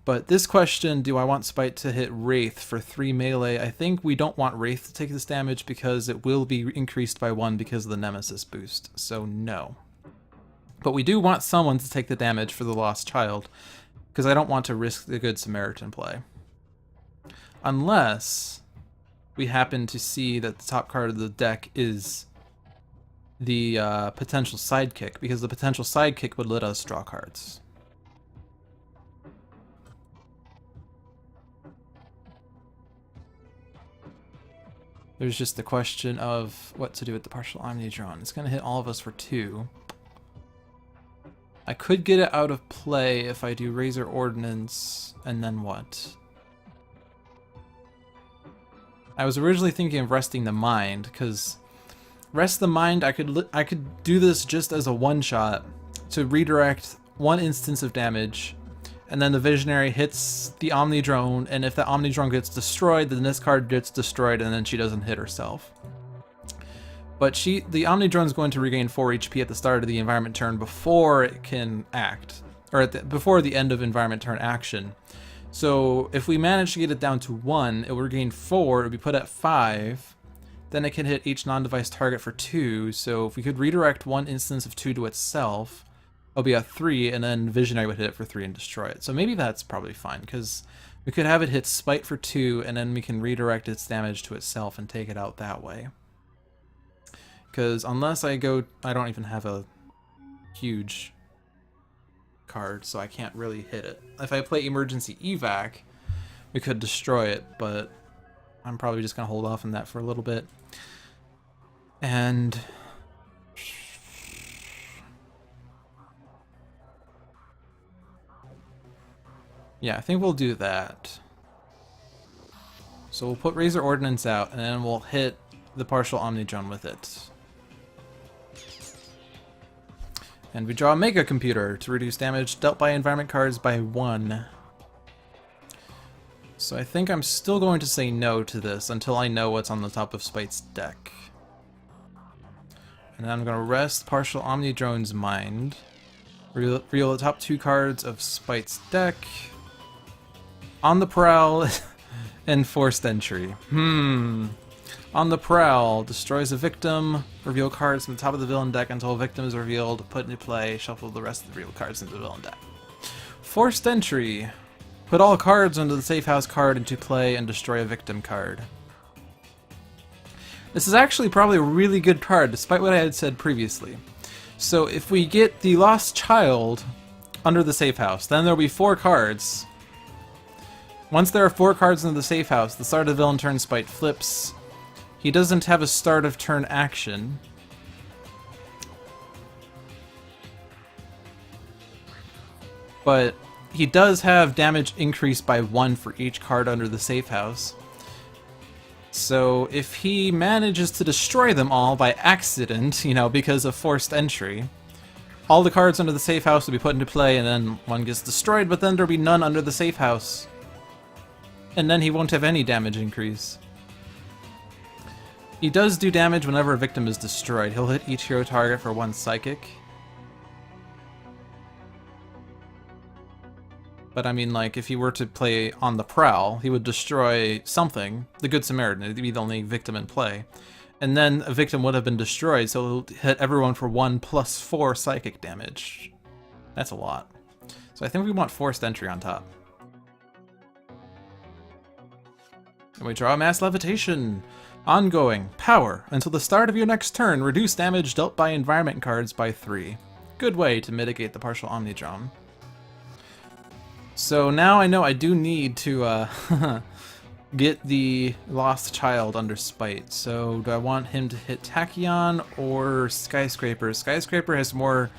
But this question, do I want Spite to hit Wraith for 3 melee? I think we don't want Wraith to take this damage because it will be increased by 1 because of the Nemesis boost, so no. But we do want someone to take the damage for the Lost Child, because I don't want to risk the Good Samaritan play. Unless we happen to see that the top card of the deck is the potential sidekick, because the potential sidekick would let us draw cards. There's just the question of what to do with the partial Omnitron. It's going to hit all of us for 2. I could get it out of play if I do Razor Ordnance, and then what? I was originally thinking of Resting the Mind, because Rest the Mind, I could do this just as a one-shot to redirect 1 instance of damage, and then the Visionary hits the Omnidrone, and if the Omnidrone gets destroyed, then this card gets destroyed, and then she doesn't hit herself. But the Omnidrone is going to regain 4 HP at the start of the environment turn before it can act, or before the end of environment turn action. So if we manage to get it down to 1, it will regain 4, it will be put at 5, then it can hit each non-device target for 2, so if we could redirect 1 instance of 2 to itself, it'll be at 3, and then Visionary would hit it for 3 and destroy it. So maybe that's probably fine, because we could have it hit Spite for 2, and then we can redirect its damage to itself and take it out that way. Because unless I don't even have a huge card, so I can't really hit it. If I play Emergency Evac, we could destroy it, but I'm probably just going to hold off on that for a little bit. And yeah, I think we'll do that. So we'll put Razor Ordnance out, and then we'll hit the partial Omnidrone with it. And we draw a Mega Computer to reduce damage dealt by environment cards by 1. So I think I'm still going to say no to this until I know what's on the top of Spite's deck. And then I'm going to rest partial Omnidrone's Mind. Reveal the top 2 cards of Spite's deck. On the Prowl and Forced Entry. On the Prowl, destroys a victim, reveal cards from the top of the villain deck until a victim is revealed, put into play, shuffle the rest of the revealed cards into the villain deck. Forced Entry, put all cards under the Safe House card into play and destroy a victim card. This is actually probably a really good card, despite what I had said previously. So if we get the Lost Child under the Safe House, then there'll be 4 cards. Once there are 4 cards under the Safe House, the start of the villain turn Spite flips. He doesn't have a start of turn action. But he does have damage increased by 1 for each card under the Safe House. So if he manages to destroy them all by accident, because of Forced Entry, all the cards under the Safe House will be put into play, and then one gets destroyed, but then there'll be none under the Safe House. And then he won't have any damage increase. He does do damage whenever a victim is destroyed. He'll hit each hero target for 1 psychic. But I mean, like, if he were to play on the Prowl, he would destroy something, the Good Samaritan, it'd be the only victim in play. And then a victim would have been destroyed, so he'll hit everyone for 1 plus 4 psychic damage. That's a lot. So I think we want Forced Entry on top. And we draw Mass Levitation. Ongoing. Power. Until the start of your next turn, reduce damage dealt by environment cards by 3. Good way to mitigate the partial Omnidrone. So now I know I do need to get the Lost Child under Spite. So do I want him to hit Tachyon or Skyscraper? Skyscraper has more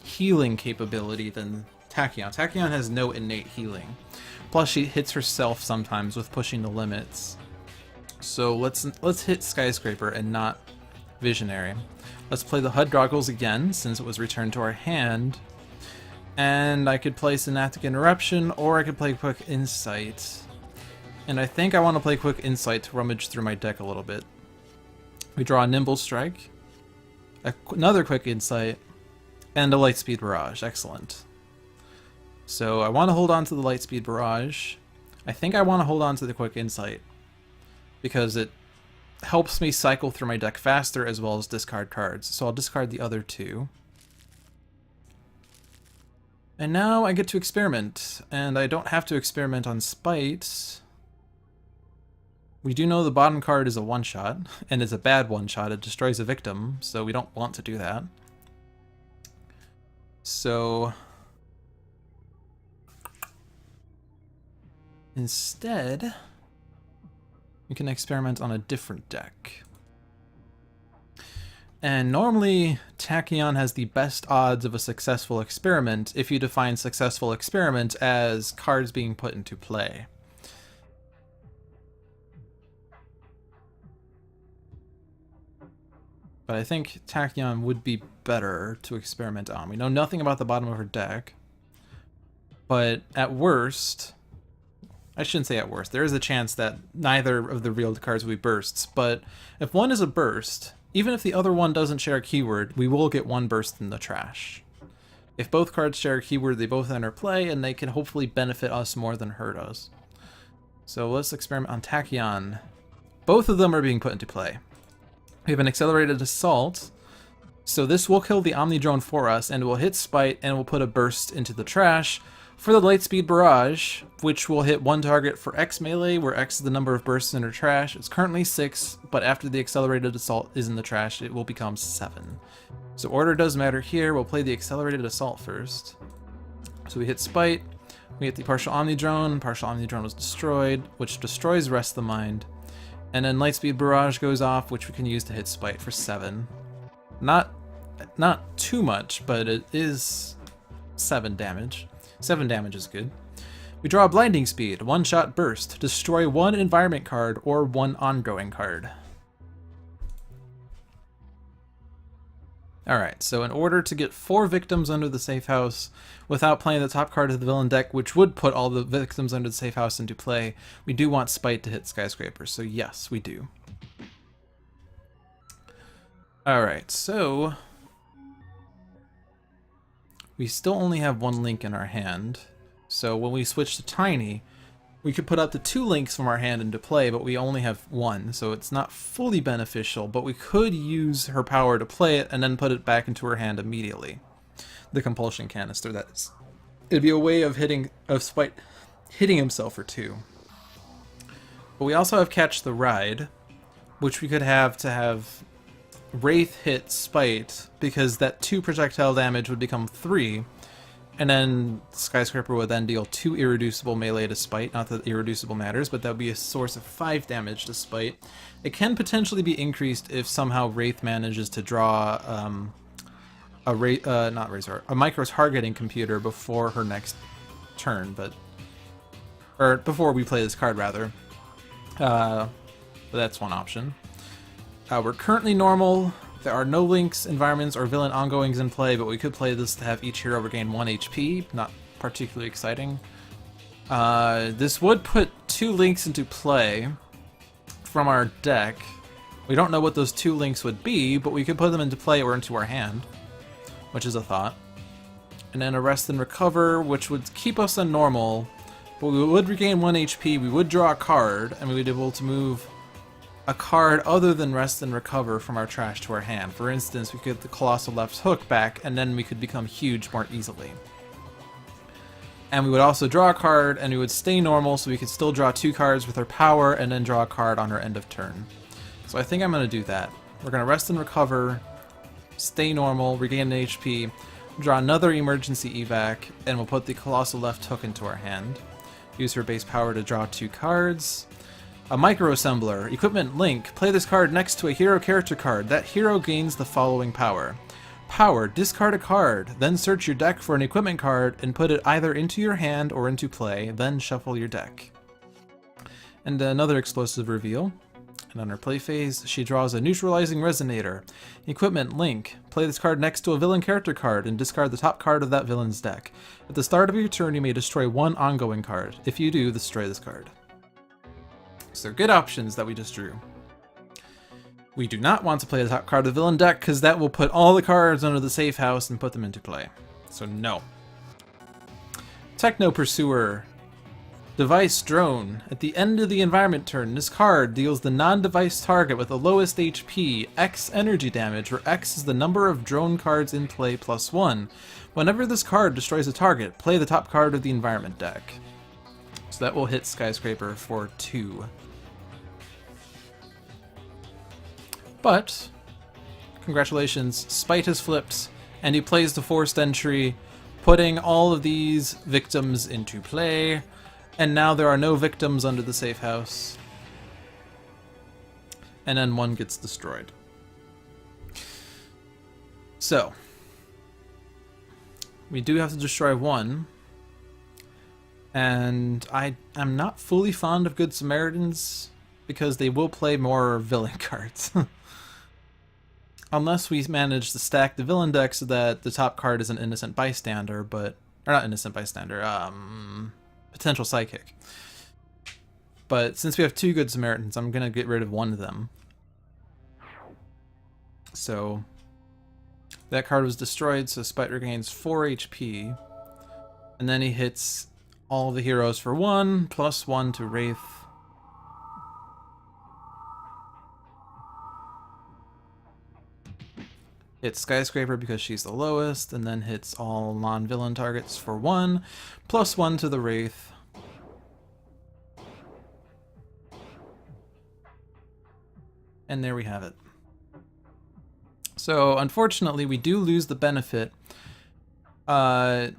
healing capability than Tachyon. Tachyon has no innate healing. Plus she hits herself sometimes with pushing the limits. So let's hit Skyscraper and not Visionary. Let's play the HUD Goggles again, since it was returned to our hand. And I could play Synaptic Interruption, or I could play Quick Insight. And I think I want to play Quick Insight to rummage through my deck a little bit. We draw a Nimble Strike. Another Quick Insight, and a Lightspeed Barrage. Excellent. So I want to hold on to the Lightspeed Barrage. I think I want to hold on to the Quick Insight, because it helps me cycle through my deck faster as well as discard cards. So I'll discard the other two. And now I get to experiment, and I don't have to experiment on Spite. We do know the bottom card is a one-shot, and it's a bad one-shot. It destroys a victim, so we don't want to do that. So instead, we can experiment on a different deck. And normally, Tachyon has the best odds of a successful experiment if you define successful experiment as cards being put into play. But I think Tachyon would be better to experiment on. We know nothing about the bottom of her deck, but at worst, I shouldn't say at worst, there is a chance that neither of the revealed cards will be bursts, but if one is a burst, even if the other one doesn't share a keyword, we will get one burst in the trash. If both cards share a keyword, they both enter play, and they can hopefully benefit us more than hurt us. So let's experiment on Tachyon. Both of them are being put into play. We have an accelerated assault, so this will kill the Omnitron for us, and will hit Spite, and will put a burst into the trash. For the Lightspeed Barrage, which will hit one target for X melee, where X is the number of bursts in her trash. It's currently 6, but after the accelerated assault is in the trash, it will become 7. So order does matter here. We'll play the accelerated assault first. So we hit Spite, we hit the partial Omnitron was destroyed, which destroys Rest the Mind. And then Lightspeed Barrage goes off, which we can use to hit Spite for 7. Not too much, but it is 7 damage. 7 damage is good. We draw a Blinding Speed, one-shot burst, destroy one environment card or one ongoing card. Alright, so in order to get 4 victims under the safe house without playing the top card of the villain deck, which would put all the victims under the safe house into play, we do want Spite to hit Skyscraper, so yes, we do. Alright, so we still only have 1 link in our hand, so when we switch to Tiny, we could put up to 2 links from our hand into play, but we only have 1, so it's not fully beneficial, but we could use her power to play it and then put it back into her hand immediately. The Compulsion Canister, that is. It'd be a way of Spite hitting himself for 2. But we also have Catch the Ride, which we could have to have Wraith hit Spite, because that 2 projectile damage would become 3, and then Skyscraper would then deal 2 irreducible melee to Spite. Not that irreducible matters, but that would be a source of 5 damage to Spite. It can potentially be increased if somehow Wraith manages to draw a micro targeting computer before her next turn, or before we play this card rather. But that's one option. We're currently normal. There are no links, environments, or villain ongoings in play, but we could play this to have each hero regain 1 HP. Not particularly exciting. This would put 2 links into play from our deck. We don't know what those 2 links would be, but we could put them into play or into our hand, which is a thought. And then a Rest and Recover, which would keep us on normal, but we would regain 1 HP, we would draw a card, and we would be able to move a card other than Rest and Recover from our trash to our hand. For instance, we could get the Colossal Left Hook back, and then we could become huge more easily. And we would also draw a card, and we would stay normal, so we could still draw 2 cards with our power, and then draw a card on our end of turn. So I think I'm going to do that. We're going to Rest and Recover, stay normal, regain an HP, draw another emergency evac, and we'll put the Colossal Left Hook into our hand. Use her base power to draw 2 cards. A Micro Assembler. Equipment link. Play this card next to a hero character card. That hero gains the following power. Power. Discard a card. Then search your deck for an equipment card and put it either into your hand or into play. Then shuffle your deck. And another explosive reveal. And on her play phase, she draws a Neutralizing Resonator. Equipment link. Play this card next to a villain character card and discard the top card of that villain's deck. At the start of your turn, you may destroy 1 ongoing card. If you do, destroy this card. So good options that we just drew. We do not want to play the top card of the villain deck because that will put all the cards under the safe house and put them into play. So no. Techno Pursuer. Device Drone. At the end of the environment turn, this card deals the non-device target with the lowest HP X energy damage, where X is the number of drone cards in play plus 1. Whenever this card destroys a target, play the top card of the environment deck. So that will hit Skyscraper for 2. But, congratulations, Spite has flipped, and he plays the forced entry, putting all of these victims into play, and now there are no victims under the safe house. And then one gets destroyed. So, we do have to destroy one, and I'm not fully fond of Good Samaritans, because they will play more villain cards. Unless we manage to stack the villain deck so that the top card is an innocent bystander, but... Or not innocent bystander, potential psychic. But since we have 2 Good Samaritans, I'm going to get rid of one of them. So that card was destroyed, so Spite regains 4 HP. And then he hits all the heroes for 1, plus 1 to Wraith. Hits Skyscraper because she's the lowest, and then hits all non-villain targets for 1, plus 1 to the Wraith. And there we have it. So, unfortunately, we do lose the benefit. At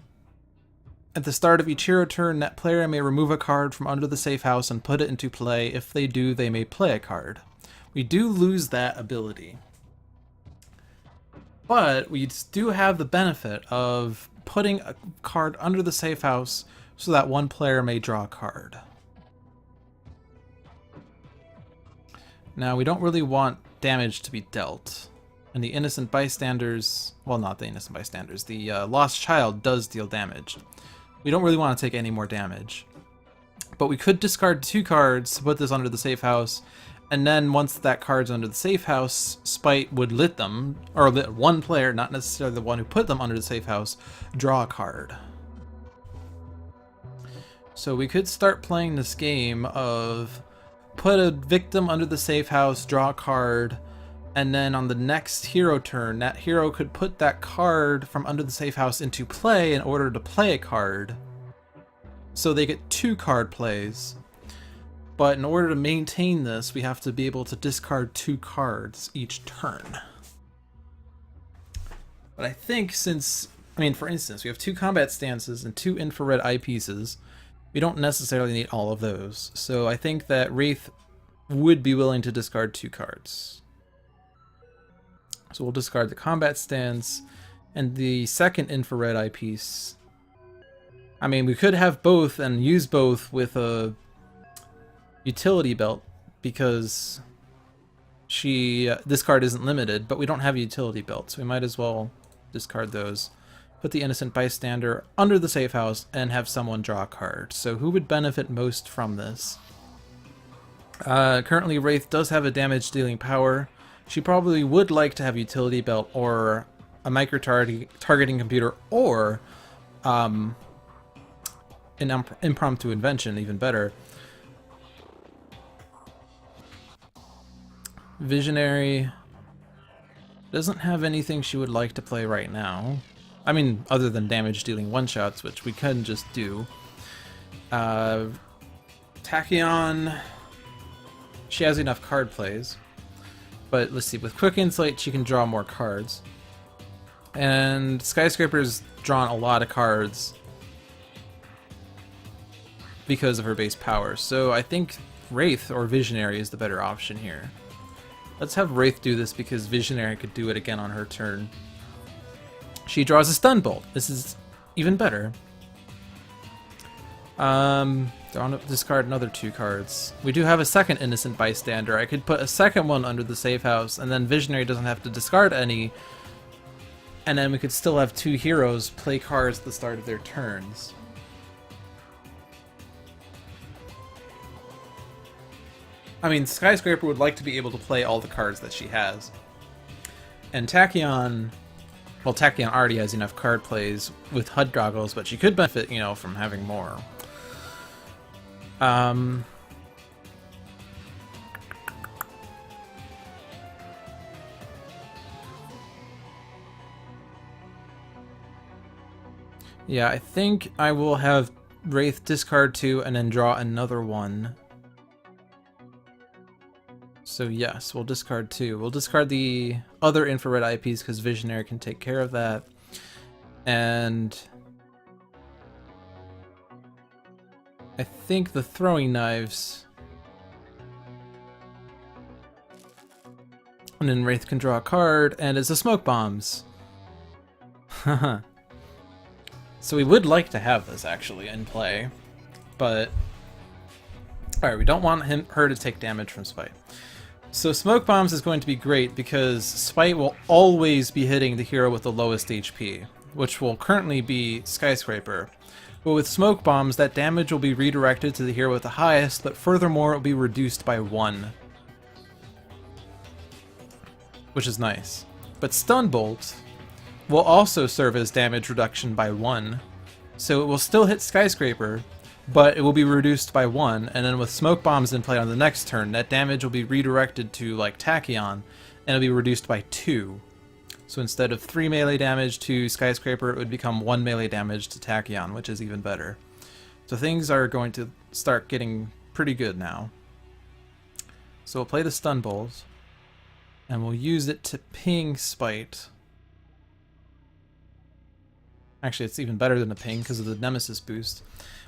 the start of each hero turn, that player may remove a card from under the safe house and put it into play. If they do, they may play a card. We do lose that ability. But we do have the benefit of putting a card under the safe house so that one player may draw a card. Now, we don't really want damage to be dealt. And the innocent bystanders... Well, not the innocent bystanders. The lost child does deal damage. We don't really want to take any more damage. But we could discard 2 cards to put this under the safe house. And then once that card's under the safe house, Spite would let them, or let one player, not necessarily the one who put them under the safe house, draw a card. So we could start playing this game of put a victim under the safe house, draw a card, and then on the next hero turn, that hero could put that card from under the safe house into play in order to play a card. So they get 2 card plays. But in order to maintain this, we have to be able to discard 2 cards each turn. But I think since, for instance, we have 2 combat stances and 2 infrared eyepieces, we don't necessarily need all of those. So I think that Wraith would be willing to discard 2 cards. So we'll discard the combat stance and the second infrared eyepiece. We could have both and use both with a utility belt, because this card isn't limited, but we don't have a utility belt, so we might as well discard those. Put the innocent bystander under the safe house and have someone draw a card. So who would benefit most from this? Currently Wraith does have a damage dealing power. She probably would like to have utility belt or a micro targeting computer, or an impromptu invention, even better. Visionary doesn't have anything she would like to play right now. Other than damage dealing one-shots, which we can just do. Tachyon, she has enough card plays. But let's see, with Quick Insight she can draw more cards. And Skyscraper's drawn a lot of cards because of her base power. So I think Wraith or Visionary is the better option here. Let's have Wraith do this because Visionary could do it again on her turn. She draws a Stun Bolt. This is even better. Discard another 2 cards. We do have a second Innocent Bystander. I could put a second one under the safe house, and then Visionary doesn't have to discard any. And then we could still have 2 heroes play cards at the start of their turns. I mean, Skyscraper would like to be able to play all the cards that she has. And Tachyon... Well, Tachyon already has enough card plays with HUD goggles, but she could benefit, you know, from having more. Yeah, I think I will have Wraith discard 2 and then draw another one. So yes, we'll discard 2. We'll discard the other infrared IPs because Visionary can take care of that. And I think the throwing knives. And then Wraith can draw a card, and it's the smoke bombs. Haha. So we would like to have this actually in play, but alright, we don't want her to take damage from Spite. So Smoke Bombs is going to be great because Spite will always be hitting the hero with the lowest HP, which will currently be Skyscraper. But with Smoke Bombs, that damage will be redirected to the hero with the highest, but furthermore it will be reduced by 1. Which is nice. But Stun Bolt will also serve as damage reduction by 1. So it will still hit Skyscraper, but it will be reduced by 1, and then with Smoke Bombs in play on the next turn, that damage will be redirected to, like, Tachyon, and it'll be reduced by 2. So instead of 3 melee damage to Skyscraper, it would become 1 melee damage to Tachyon, which is even better. So things are going to start getting pretty good now. So we'll play the Stun Bolt, and we'll use it to ping Spite. Actually, it's even better than a ping because of the Nemesis boost.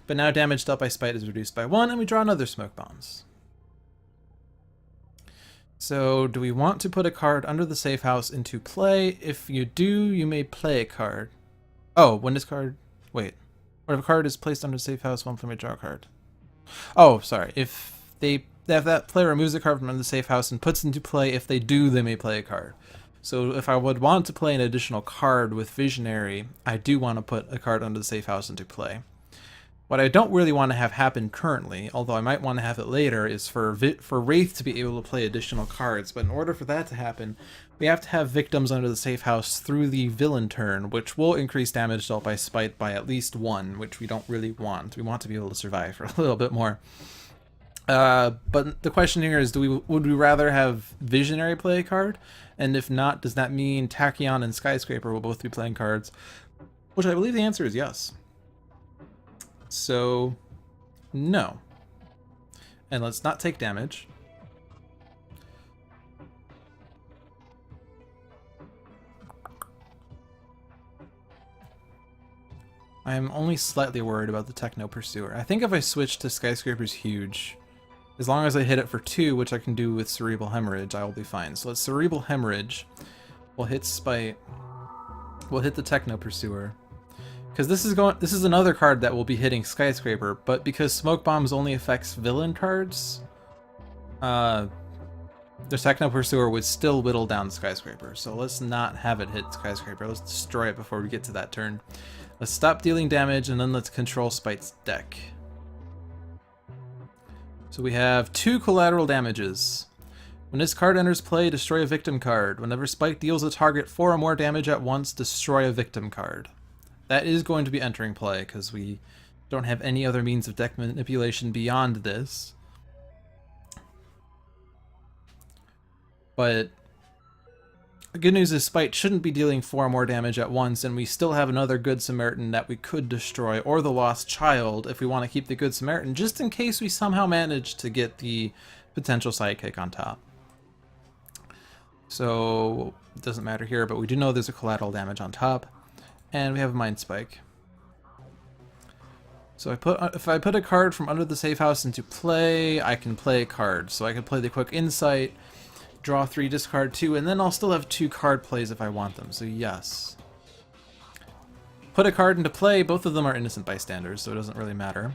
But now damage dealt by Spite is reduced by 1, and we draw another Smoke Bombs. So, do we want to put a card under the safe house into play? If you do, you may play a card. Oh, when this card... Wait. What if a card is placed under the safe house, one player may draw a card? Oh, sorry. If that player removes a card from under the safe house and puts into play, if they do, they may play a card. So if I would want to play an additional card with Visionary, I do want to put a card under the safe house into play. What I don't really want to have happen currently, although I might want to have it later, is for Wraith to be able to play additional cards. But in order for that to happen, we have to have victims under the safe house through the villain turn, which will increase damage dealt by Spite by at least 1, which we don't really want. We want to be able to survive for a little bit more. But the question here is, would we rather have Visionary play a card? And if not, does that mean Tachyon and Skyscraper will both be playing cards? Which I believe the answer is yes. So, no. And let's not take damage. I am only slightly worried about the Techno Pursuer. I think if I switch to Skyscraper's Huge, as long as I hit it for 2, which I can do with Cerebral Hemorrhage, I will be fine. So let's Cerebral Hemorrhage. We'll hit Spite. We'll hit the Techno Pursuer. Because this is another card that will be hitting Skyscraper, but because Smoke Bombs only affects villain cards, the Techno Pursuer would still whittle down Skyscraper. So let's not have it hit Skyscraper. Let's destroy it before we get to that turn. Let's stop dealing damage, and then let's control Spite's deck. So we have 2 collateral damages. When this card enters play, destroy a victim card. Whenever Spite deals a target 4 or more damage at once, destroy a victim card. That is going to be entering play, because we don't have any other means of deck manipulation beyond this. But the good news is Spite shouldn't be dealing 4 or more damage at once, and we still have another Good Samaritan that we could destroy, or the Lost Child if we want to keep the Good Samaritan, just in case we somehow manage to get the potential sidekick on top. So, it doesn't matter here, but we do know there's a collateral damage on top. And we have a Mind Spike. So if I put a card from under the safe house into play, I can play a card. So I can play the Quick Insight, draw 3, discard 2, and then I'll still have 2 card plays if I want them. So yes. Put a card into play, both of them are innocent bystanders, so it doesn't really matter.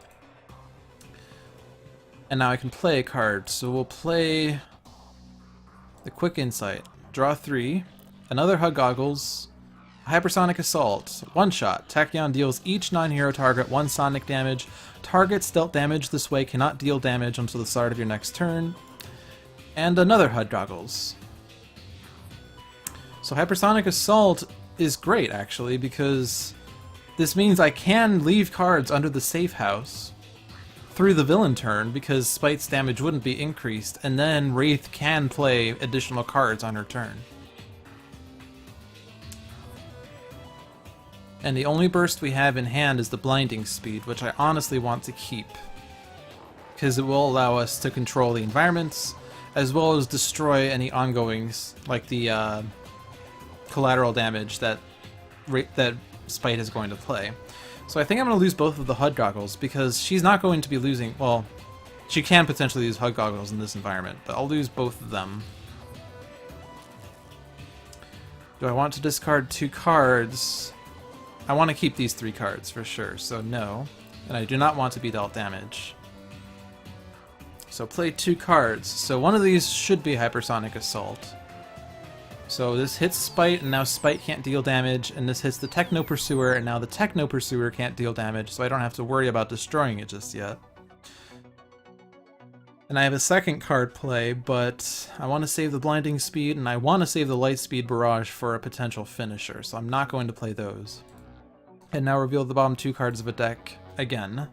And now I can play a card. So we'll play the Quick Insight, draw 3, another Hug Goggles, Hypersonic Assault, 1 shot. Tachyon deals each non-hero target 1 sonic damage. Targets dealt damage this way cannot deal damage until the start of your next turn. And another HUD goggles. So Hypersonic Assault is great, actually, because this means I can leave cards under the safe house through the villain turn, because Spite's damage wouldn't be increased, and then Wraith can play additional cards on her turn. And the only burst we have in hand is the Blinding Speed, which I honestly want to keep, because it will allow us to control the environments, as well as destroy any ongoings, like the collateral damage that Spite is going to play. So I think I'm going to lose both of the HUD goggles, because she's not going to be losing... Well, she can potentially use HUD goggles in this environment, but I'll lose both of them. Do I want to discard 2 cards? I want to keep these 3 cards for sure, so no. And I do not want to be dealt damage. So play 2 cards. So one of these should be Hypersonic Assault. So this hits Spite, and now Spite can't deal damage, and this hits the Techno Pursuer, and now the Techno Pursuer can't deal damage, so I don't have to worry about destroying it just yet. And I have a second card play, but I want to save the Blinding Speed, and I want to save the Light Speed Barrage for a potential finisher, so I'm not going to play those. And now reveal the bottom 2 cards of a deck again.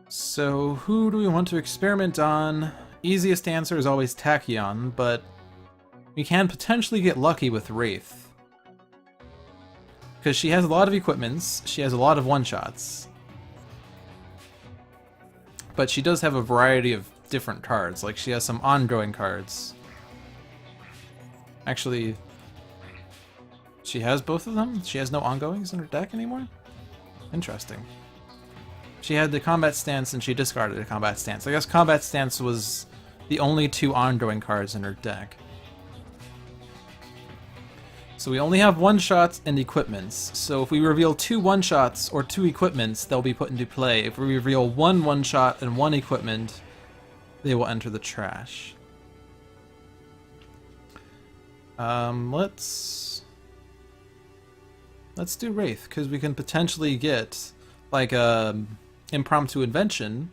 So who do we want to experiment on? Easiest answer is always Tachyon, but we can potentially get lucky with Wraith. Because she has a lot of equipments, she has a lot of one-shots. But she does have a variety of different cards, like she has some ongoing cards. Actually, she has both of them? She has no ongoings in her deck anymore? Interesting. She had the Combat Stance and she discarded the Combat Stance. I guess Combat Stance was the only 2 ongoing cards in her deck. So we only have one-shots and equipments. So if we reveal 2 one-shots or 2 equipments, they'll be put into play. If we reveal 1 one-shot and 1 equipment, they will enter the trash. Let's do Wraith, because we can potentially get like a impromptu invention,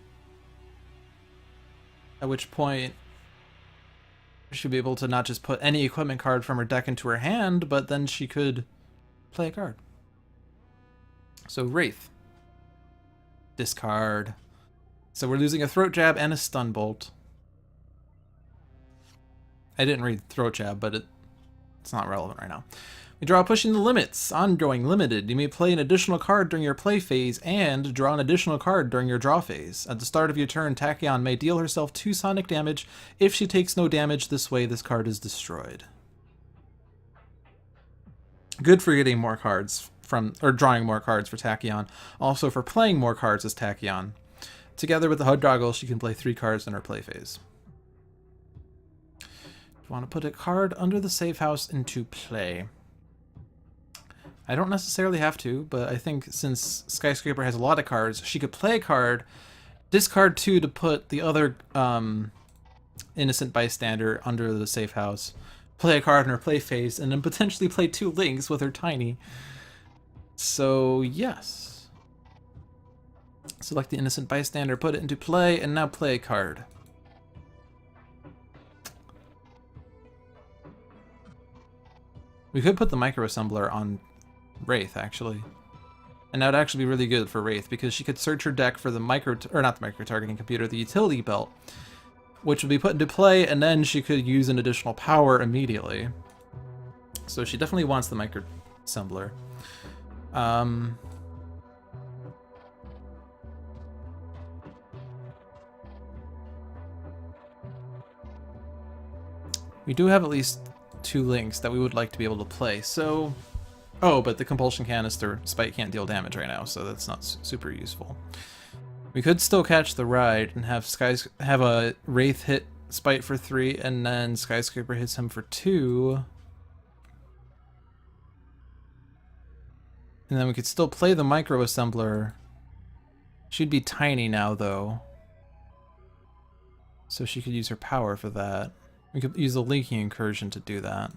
at which point she should be able to not just put any equipment card from her deck into her hand, but then she could play a card. So Wraith. Discard. So we're losing a Throat Jab and a Stun Bolt. I didn't read Throat Jab, but it's not relevant right now. We draw Pushing the Limits. Ongoing limited. You may play an additional card during your play phase and draw an additional card during your draw phase. At the start of your turn, Tachyon may deal herself 2 sonic damage. If she takes no damage this way, this card is destroyed. Good for getting more cards from, or drawing more cards for Tachyon. Also for playing more cards as Tachyon. Together with the HUD goggles, she can play 3 cards in her play phase. You want to put a card under the safe house into play. I don't necessarily have to, but I think since Skyscraper has a lot of cards, she could play a card, discard 2 to put the other Innocent Bystander under the safe house, play a card in her play phase, and then potentially play 2 links with her Tiny. So, yes. Select the Innocent Bystander, put it into play, and now play a card. We could put the Microassembler on Wraith, actually. And that would actually be really good for Wraith, because she could search her deck for the not the micro-targeting computer, the utility belt, which would be put into play, and then she could use an additional power immediately. So she definitely wants the Microassembler. We do have at least 2 links that we would like to be able to play, so... Oh, but the Compulsion Canister, Spite can't deal damage right now, so that's not super useful. We could still catch the ride and have a Wraith hit Spite for 3, and then Skyscraper hits him for 2. And then we could still play the Microassembler. She'd be tiny now, though. So she could use her power for that. We could use the Leaking Incursion to do that.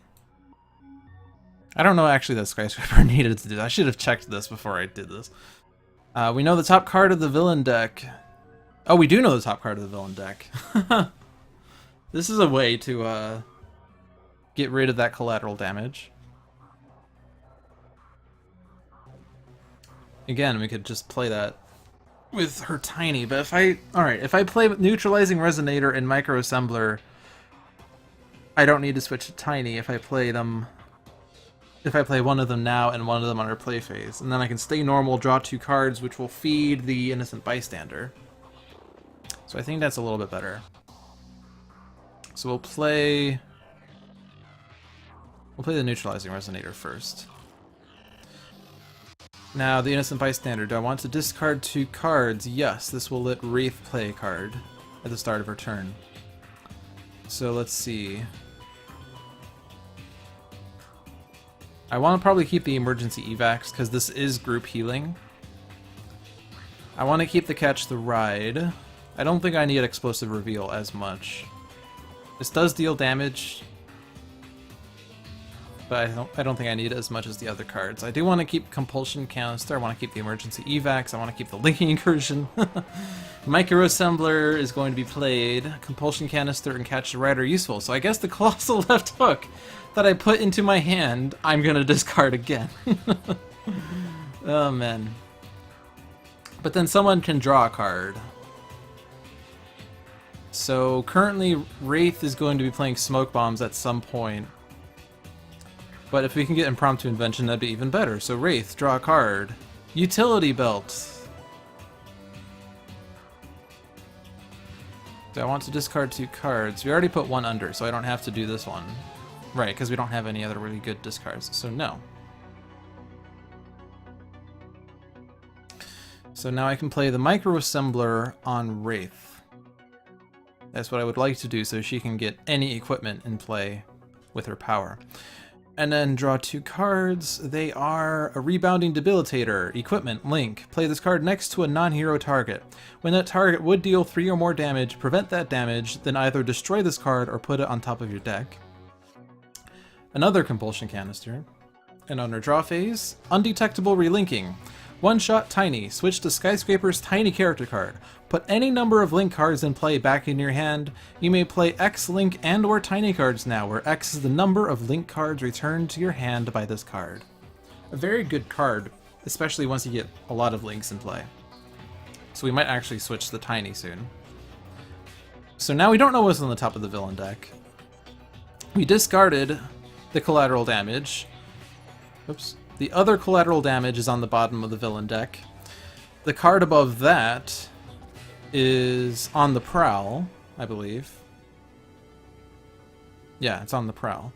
I don't know actually that Skyscraper needed to do that. I should have checked this before I did this. We know the top card of the villain deck Oh, we do know the top card of the villain deck. This is a way to get rid of that collateral damage. Again, we could just play that with her tiny, but if I play Neutralizing Resonator and Micro Assembler, I don't need to switch to tiny if I play one of them now and one of them on her play phase. And then I can stay normal, draw 2 cards, which will feed the Innocent Bystander. So I think that's a little bit better. So we'll play the Neutralizing Resonator first. Now, the Innocent Bystander. Do I want to discard 2 cards? Yes, this will let Wraith play a card at the start of her turn. So let's see. I want to probably keep the emergency evacs because this is group healing. I want to keep the Catch the Ride. I don't think I need Explosive Reveal as much. This does deal damage, but I don't think I need it as much as the other cards. I do want to keep Compulsion Canister. I want to keep the emergency evacs. I want to keep the Linking Incursion. Micro Assembler is going to be played. Compulsion Canister and Catch the Ride are useful. So I guess the Colossal Left Hook that I put into my hand, I'm going to discard again. Oh, man. But then someone can draw a card. So currently, Wraith is going to be playing Smoke Bombs at some point. But if we can get Impromptu Invention, that'd be even better. So Wraith, draw a card. Utility Belt. Do I want to discard 2 cards? We already put 1 under, so I don't have to do this one. Right, because we don't have any other really good discards, so no. So now I can play the Micro Assembler on Wraith. That's what I would like to do, so she can get any equipment in play with her power. And then draw 2 cards. They are a Rebounding Debilitator, Equipment, Link. Play this card next to a non-hero target. When that target would deal 3 or more damage, prevent that damage, then either destroy this card or put it on top of your deck. Another Compulsion Canister. And on her draw phase, Undetectable Relinking. One-shot Tiny. Switch to Skyscraper's Tiny character card. Put any number of Link cards in play back in your hand. You may play X Link and or Tiny cards now, where X is the number of Link cards returned to your hand by this card. A very good card, especially once you get a lot of Links in play. So we might actually switch to the Tiny soon. So now we don't know what's on the top of the villain deck. We discarded the collateral damage. Oops. The other collateral damage is on the bottom of the villain deck. The card above that is on the Prowl, I believe. Yeah, it's on the Prowl.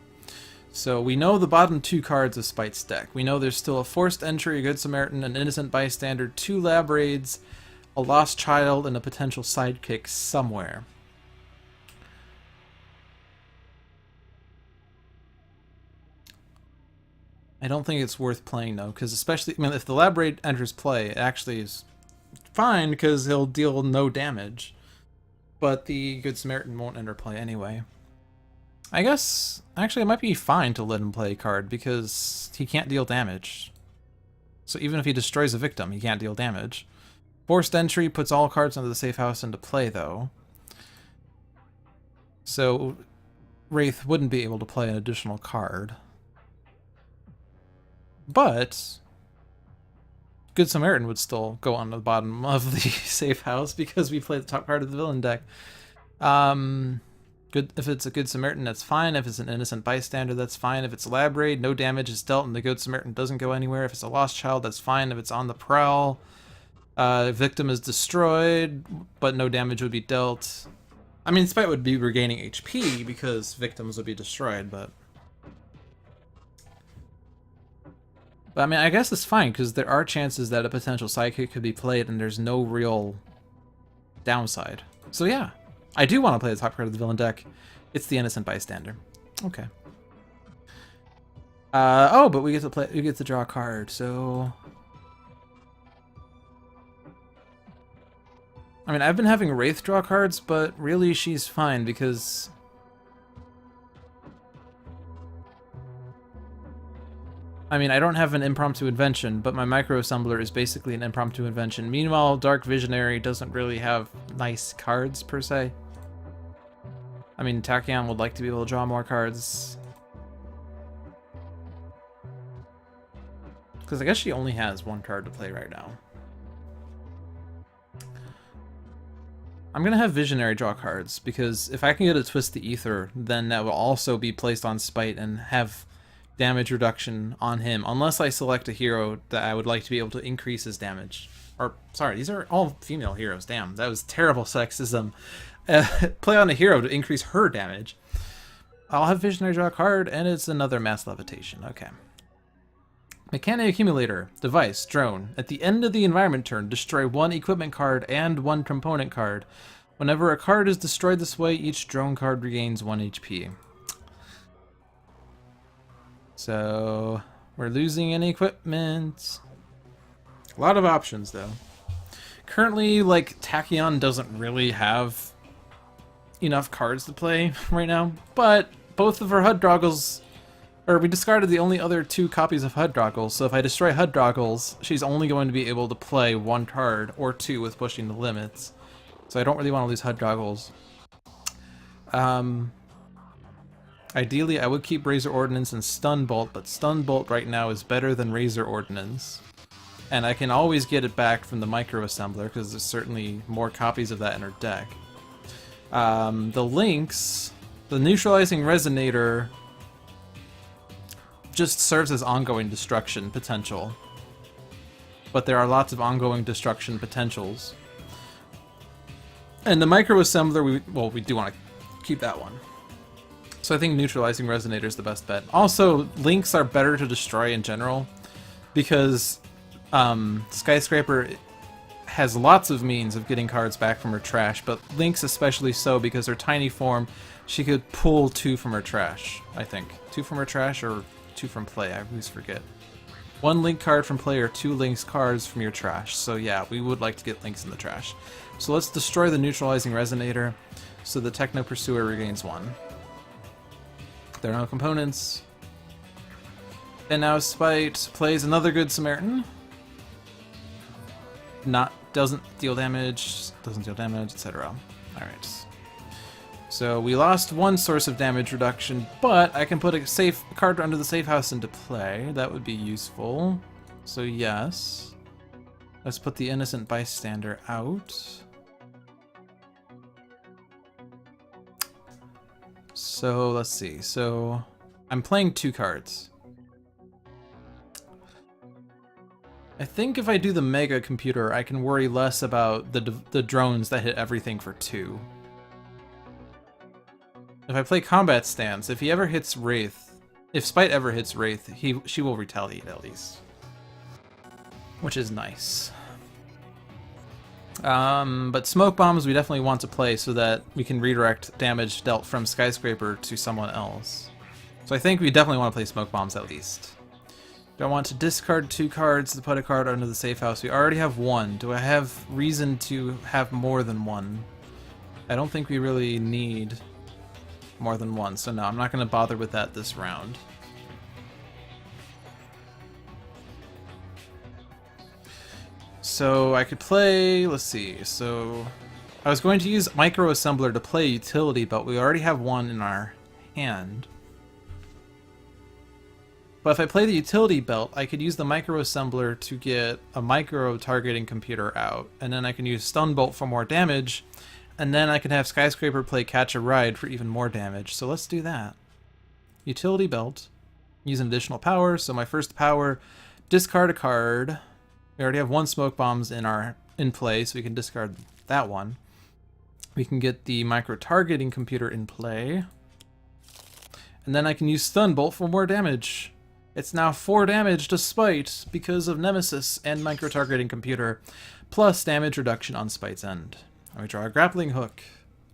So we know the bottom 2 cards of Spite's deck. We know there's still a Forced Entry, a Good Samaritan, an Innocent Bystander, 2 Lab Raids, a Lost Child, and a potential sidekick somewhere. I don't think it's worth playing, though, because especially, I mean, if the Lab Raid enters play, it actually is fine, because he'll deal no damage. But the Good Samaritan won't enter play anyway. I guess, actually, it might be fine to let him play a card, because he can't deal damage. So even if he destroys a victim, he can't deal damage. Forced Entry puts all cards under the safe house into play, though. So Wraith wouldn't be able to play an additional card. But Good Samaritan would still go on the bottom of the safe house because we play the top card of the villain deck. If it's a Good Samaritan, that's fine. If it's an Innocent Bystander, that's fine. If it's Lab Raid, no damage is dealt and the Good Samaritan doesn't go anywhere. If it's a Lost Child, that's fine. If it's on the Prowl, victim is destroyed, but no damage would be dealt. I mean, Spite would be regaining HP because victims would be destroyed, but I mean, I guess it's fine, because there are chances that a potential sidekick could be played, and there's no real downside. So yeah, I do want to play the top card of the villain deck. It's the Innocent Bystander. Okay. Oh, but we get to draw a card, so I mean, I've been having Wraith draw cards, but really she's fine, because I mean, I don't have an impromptu invention, but my micro assembler is basically an impromptu invention. Meanwhile, Dark Visionary doesn't really have nice cards, per se. I mean, Tachyon would like to be able to draw more cards. Because I guess she only has one card to play right now. I'm going to have Visionary draw cards, because if I can get a Twist the Ether, then that will also be placed on Spite and have damage reduction on him, unless I select a hero that I would like to be able to increase his damage. Or, sorry, these are all female heroes. Damn, that was terrible sexism. Play on a hero to increase her damage. I'll have Visionary draw a card, and it's another Mass Levitation. Okay. Mechanic Accumulator. Device. Drone. At the end of the environment turn, destroy one equipment card and one component card. Whenever a card is destroyed this way, each drone card regains 1 HP. So, we're losing any equipment. A lot of options, though. Currently, like, Tachyon doesn't really have enough cards to play right now, but both of her HUD Droggles, or we discarded the only other 2 copies of HUD Droggles, so if I destroy HUD Droggles, she's only going to be able to play 1 card or 2 with pushing the limits. So I don't really want to lose HUD Droggles. Ideally, I would keep Razor Ordnance and Stun Bolt, but Stun Bolt right now is better than Razor Ordnance. And I can always get it back from the Micro Assembler, because there's certainly more copies of that in her deck. The Lynx, the Neutralizing Resonator, just serves as ongoing destruction potential. But there are lots of ongoing destruction potentials. And the Micro Assembler, we do want to keep that one. So I think Neutralizing Resonator is the best bet. Also, Lynx are better to destroy in general, because Skyscraper has lots of means of getting cards back from her trash, but Lynx especially so, because her tiny form, she could pull 2 from her trash, I think. 2 from her trash, or 2 from play, I always forget. 1 Link card from play, or 2 Lynx cards from your trash. So yeah, we would like to get Lynx in the trash. So let's destroy the Neutralizing Resonator, so the Techno Pursuer regains 1. There are no components. And now Spite plays another Good Samaritan. Doesn't deal damage, etc. Alright. So we lost 1 source of damage reduction, but I can put a safe card under the safe house into play. That would be useful. So yes. Let's put the Innocent Bystander out. So let's see. So I'm playing 2 cards. I think if I do the Mega Computer, I can worry less about the drones that hit everything for 2. If I play Combat Stance, if he ever hits Wraith, if Spite ever hits Wraith, she will retaliate at least. Which is nice. But Smoke Bombs we definitely want to play so that we can redirect damage dealt from Skyscraper to someone else. So I think we definitely want to play Smoke Bombs at least. Do I want to discard 2 cards to put a card under the safe house? We already have 1. Do I have reason to have more than 1? I don't think we really need more than 1, so no, I'm not going to bother with that this round. So I could play, let's see, so I was going to use Micro Assembler to play Utility, but we already have 1 in our hand. But if I play the Utility Belt, I could use the Micro Assembler to get a Micro Targeting Computer out, and then I can use Stun Bolt for more damage, and then I can have Skyscraper play Catch a Ride for even more damage. So let's do that. Utility Belt, use an additional power, so my first power, discard a card. We already have 1 Smoke Bombs in play, so we can discard that one. We can get the Micro Targeting Computer in play. And then I can use Stun Bolt for more damage. It's now 4 damage to Spite because of Nemesis and Micro Targeting Computer, plus damage reduction on Spite's end. And we draw a Grappling Hook.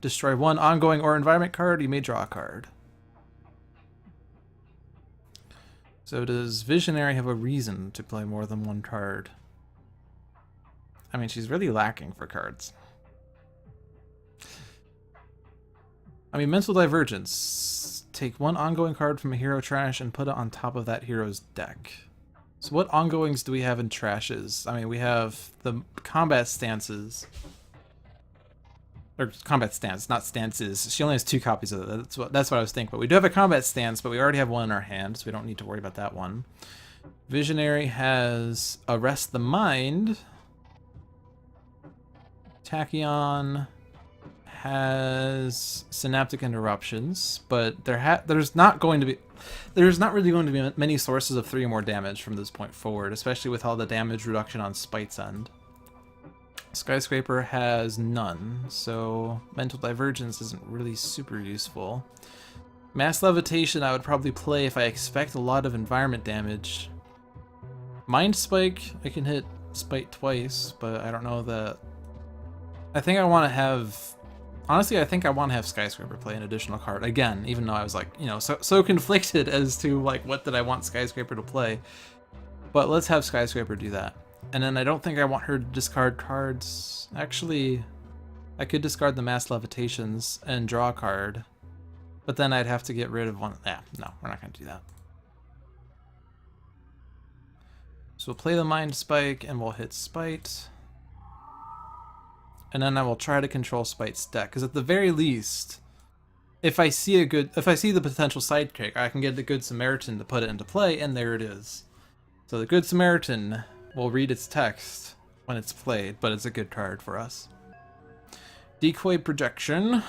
Destroy 1 ongoing or environment card, you may draw a card. So does Visionary have a reason to play more than 1 card? I mean, she's really lacking for cards. I mean, Mental Divergence. take one ongoing card from a hero trash and put it on top of that hero's deck. So what ongoings do we have in trashes? I mean, we have the combat stances. Or combat stance, not stances. She only has 2 copies of it. That's what I was thinking. But we do have a combat stance, but we already have one in our hand, so we don't need to worry about that one. Visionary has Arrest the Mind. Tachyon has Synaptic Interruptions, but there's not really going to be many sources of 3 or more damage from this point forward, especially with all the damage reduction on Spite's end. Skyscraper has none, so Mental Divergence isn't really super useful. Mass Levitation I would probably play if I expect a lot of environment damage. Mind Spike, I can hit Spite twice, but I don't know that... I think I want to have... Honestly, I think I want to have Skyscraper play an additional card. Again, even though I was like, you know, so conflicted as to like what did I want Skyscraper to play. But let's have Skyscraper do that. And then I don't think I want her to discard cards. Actually, I could discard the Mass Levitations and draw a card. But then I'd have to get rid of one. Yeah, no, we're not going to do that. So we'll play the Mind Spike and we'll hit Spite. And then I will try to control Spite's deck. Because at the very least, if I see the potential sidekick, I can get the Good Samaritan to put it into play, and there it is. So the Good Samaritan will read its text when it's played, but it's a good card for us. Decoy Projection.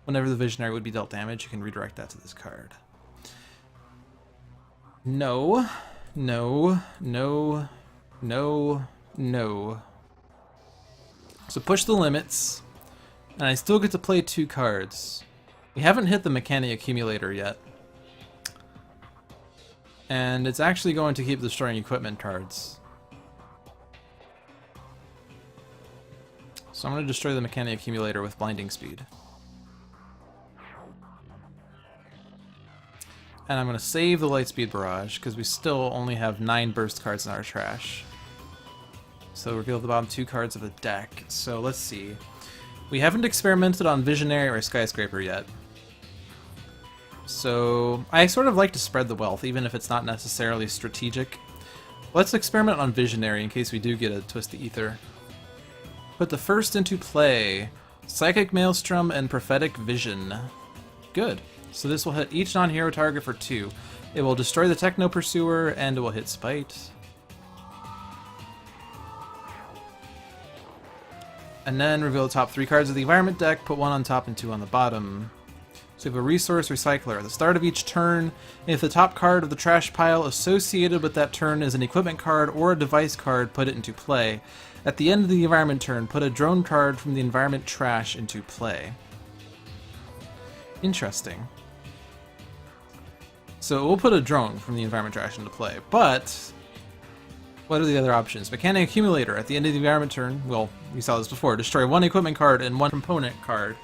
Whenever the Visionary would be dealt damage, you can redirect that to this card. No. No. No. No. No. So push the limits, and I still get to play 2 cards. We haven't hit the Mechanic Accumulator yet. And it's actually going to keep destroying equipment cards. So I'm going to destroy the Mechanic Accumulator with Blinding Speed. And I'm going to save the Lightspeed Barrage, because we still only have 9 burst cards in our trash. So reveal the bottom 2 cards of the deck. So let's see. We haven't experimented on Visionary or Skyscraper yet. So I sort of like to spread the wealth, even if it's not necessarily strategic. Let's experiment on Visionary in case we do get a Twist the Ether. Put the first into play. Psychic Maelstrom and Prophetic Vision. Good. So this will hit each non-hero target for 2. It will destroy the Techno Pursuer, and it will hit Spite. And then reveal the top 3 cards of the environment deck, put 1 on top and 2 on the bottom. So we have a Resource Recycler. At the start of each turn, if the top card of the trash pile associated with that turn is an equipment card or a device card, put it into play. At the end of the environment turn, put a drone card from the environment trash into play. Interesting. So we'll put a drone from the environment trash into play, but what are the other options? Mechanic Accumulator. At the end of the environment turn, well, we saw this before, destroy 1 equipment card and 1 component card.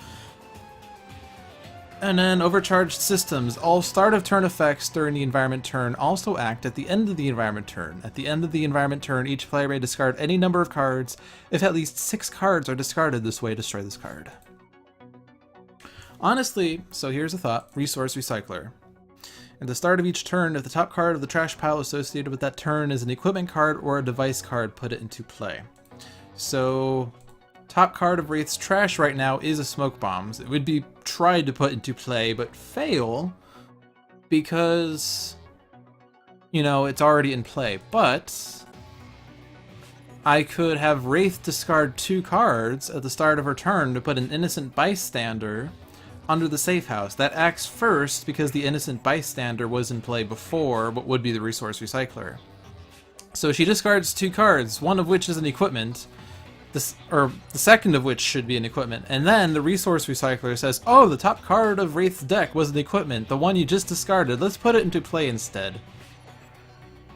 And then Overcharged Systems. All start of turn effects during the environment turn also act at the end of the environment turn. At the end of the environment turn, each player may discard any number of cards. If at least 6 cards are discarded this way, destroy this card. Honestly, so here's a thought. Resource Recycler. At the start of each turn, if the top card of the trash pile associated with that turn is an equipment card or a device card, put it into play. So top card of Wraith's trash right now is a Smoke Bombs. It would be tried to put into play, but fail because, you know, it's already in play. But I could have Wraith discard 2 cards at the start of her turn to put an Innocent Bystander under the safe house. That acts first because the Innocent Bystander was in play before what would be the Resource Recycler. So she discards 2 cards, one of which is an equipment, the second of which should be an equipment, and then the Resource Recycler says, oh, the top card of Wraith's deck was an equipment, the one you just discarded, let's put it into play instead.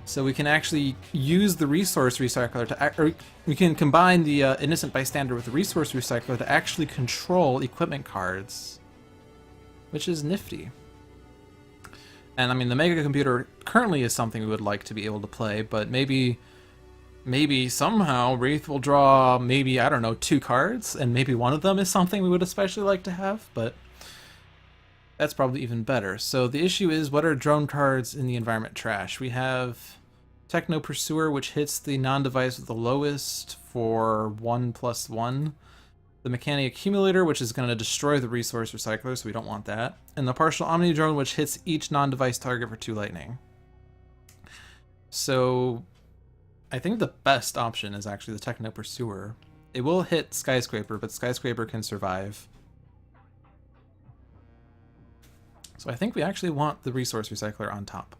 So we can actually use the Resource Recycler or we can combine the Innocent Bystander with the Resource Recycler to actually control equipment cards, which is nifty. And I mean, the Mega Computer currently is something we would like to be able to play, but maybe somehow Wraith will draw maybe, I don't know, 2 cards, and maybe one of them is something we would especially like to have, but That's probably even better. So the issue is, what are drone cards in the environment trash? We have Techno Pursuer, which hits the non-device with the lowest for 1+1. The Mechanic Accumulator, which is going to destroy the Resource Recycler, so we don't want that. And the Partial Omnidrone, which hits each non-device target for 2 lightning. So I think the best option is actually the Techno Pursuer. It will hit Skyscraper, but Skyscraper can survive. So I think we actually want the Resource Recycler on top.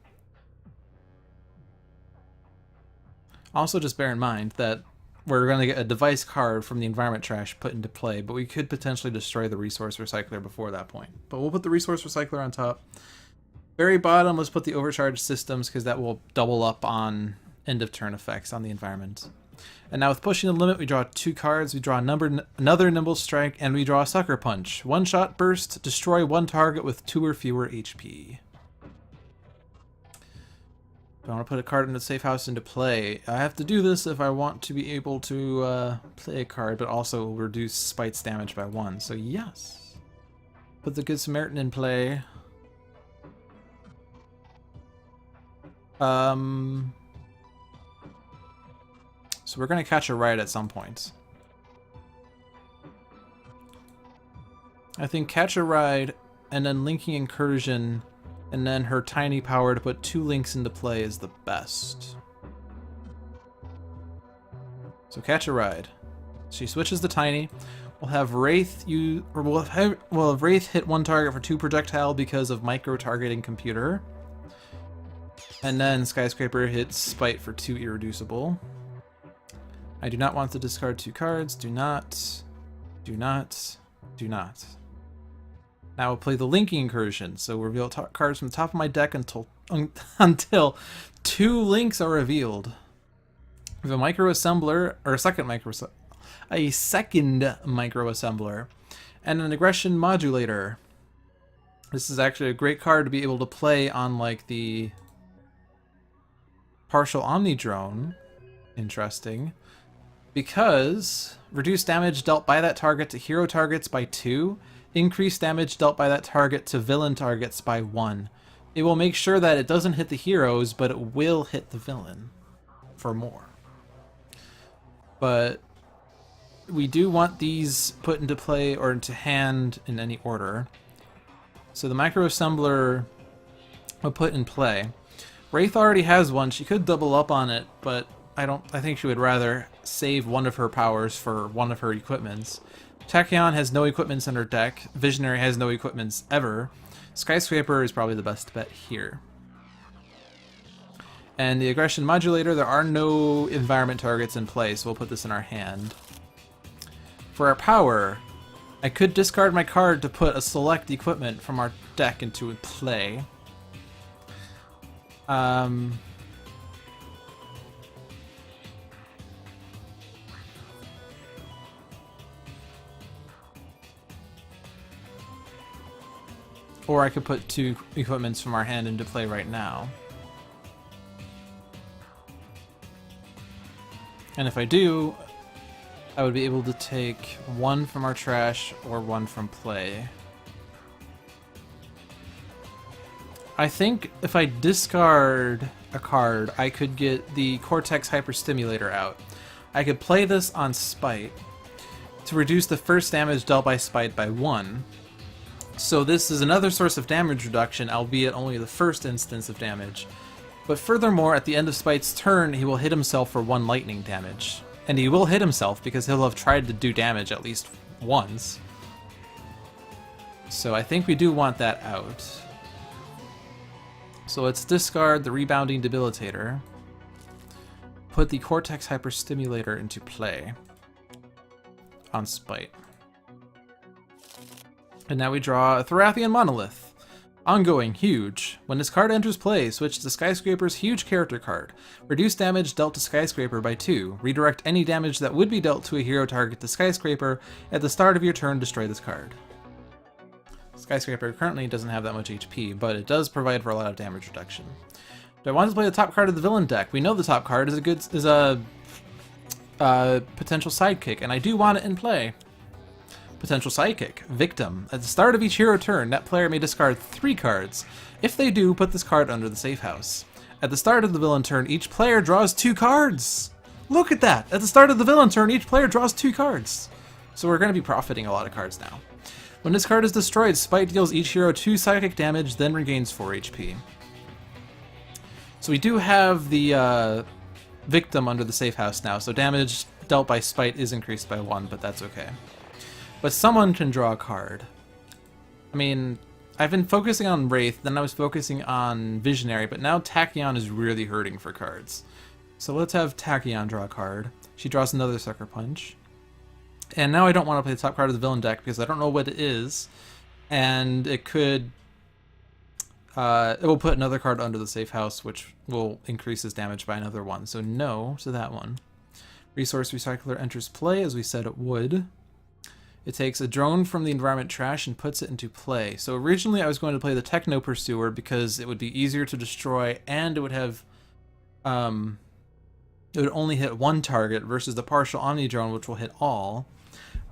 Also, just bear in mind that we're going to get a device card from the environment trash put into play, but we could potentially destroy the Resource Recycler before that point. But we'll put the Resource Recycler on top. Very bottom, let's put the Overcharged Systems, because that will double up on end-of-turn effects on the environment. And now with Pushing the Limit, we draw 2 cards. We draw another Nimble Strike, and we draw a Sucker Punch. One-shot burst, destroy 1 target with 2 or fewer HP. I want to put a card in the safe house into play. I have to do this if I want to be able to play a card, but also reduce Spite's damage by 1. So yes. Put the Good Samaritan in play. So we're going to catch a ride at some point. I think catch a ride and then linking Incursion and then her tiny power to put 2 links into play is the best. So catch a ride. She switches to tiny. We'll have Wraith we'll have Wraith hit 1 target for 2 projectile because of micro targeting computer. And then Skyscraper hits Spite for 2 irreducible. I do not want to discard 2 cards. Do not. Do not. Do not. Now we'll play the Linking Incursion. So reveal cards from the top of my deck until 2 links are revealed. We have a Micro Assembler, or a second Micro Assembler, and an Aggression Modulator. This is actually a great card to be able to play on like the Partial Omnidrone. Interesting. Because reduce damage dealt by that target to hero targets by 2, increase damage dealt by that target to villain targets by 1. It will make sure that it doesn't hit the heroes, but it will hit the villain for more. But we do want these put into play or into hand in any order. So the Micro Assembler will put in play. Wraith already has one. She could double up on it, but I think she would rather save one of her powers for one of her equipments. Tachyon has no equipments in her deck. Visionary has no equipments ever. Skyscraper is probably the best bet here. And the Aggression Modulator, there are no environment targets in play, so we'll put this in our hand. For our power, I could discard my card to put a select equipment from our deck into play. Or I could put 2 equipments from our hand into play right now. And if I do, I would be able to take 1 from our trash or 1 from play. I think if I discard a card, I could get the Cortex Hyperstimulator out. I could play this on Spite to reduce the first damage dealt by Spite by 1. So this is another source of damage reduction, albeit only the first instance of damage. But furthermore, at the end of Spite's turn, he will hit himself for 1 lightning damage. And he will hit himself because he'll have tried to do damage at least once. So I think we do want that out. So let's discard the Rebounding Debilitator. Put the Cortex Hyperstimulator into play on Spite. And now we draw a Thorathian Monolith. Ongoing, huge. When this card enters play, switch to Skyscraper's huge character card. Reduce damage dealt to Skyscraper by 2. Redirect any damage that would be dealt to a hero target to Skyscraper. At the start of your turn, destroy this card. Skyscraper currently doesn't have that much HP, but it does provide for a lot of damage reduction. Do I want to play the top card of the villain deck? We know the top card is a potential sidekick, and I do want it in play. Potential Sidekick. Victim. At the start of each hero turn, that player may discard 3 cards. If they do, put this card under the safe house. At the start of the villain turn, each player draws 2 cards! Look at that! At the start of the villain turn, each player draws 2 cards! So we're going to be profiting a lot of cards now. When this card is destroyed, Spite deals each hero 2 psychic damage, then regains 4 HP. So we do have the Victim under the safe house now, so damage dealt by Spite is increased by 1, but that's okay. But someone can draw a card. I mean, I've been focusing on Wraith, then I was focusing on Visionary, but now Tachyon is really hurting for cards. So let's have Tachyon draw a card. She draws another Sucker Punch. And now I don't want to play the top card of the villain deck because I don't know what it is. And it could... it will put another card under the safe house, which will increase his damage by another 1. So no to that one. Resource Recycler enters play, as we said it would. It takes a drone from the environment trash and puts it into play. So originally I was going to play the Techno Pursuer because it would be easier to destroy and it would have... it would only hit 1 target versus the Partial Omnitron, which will hit all.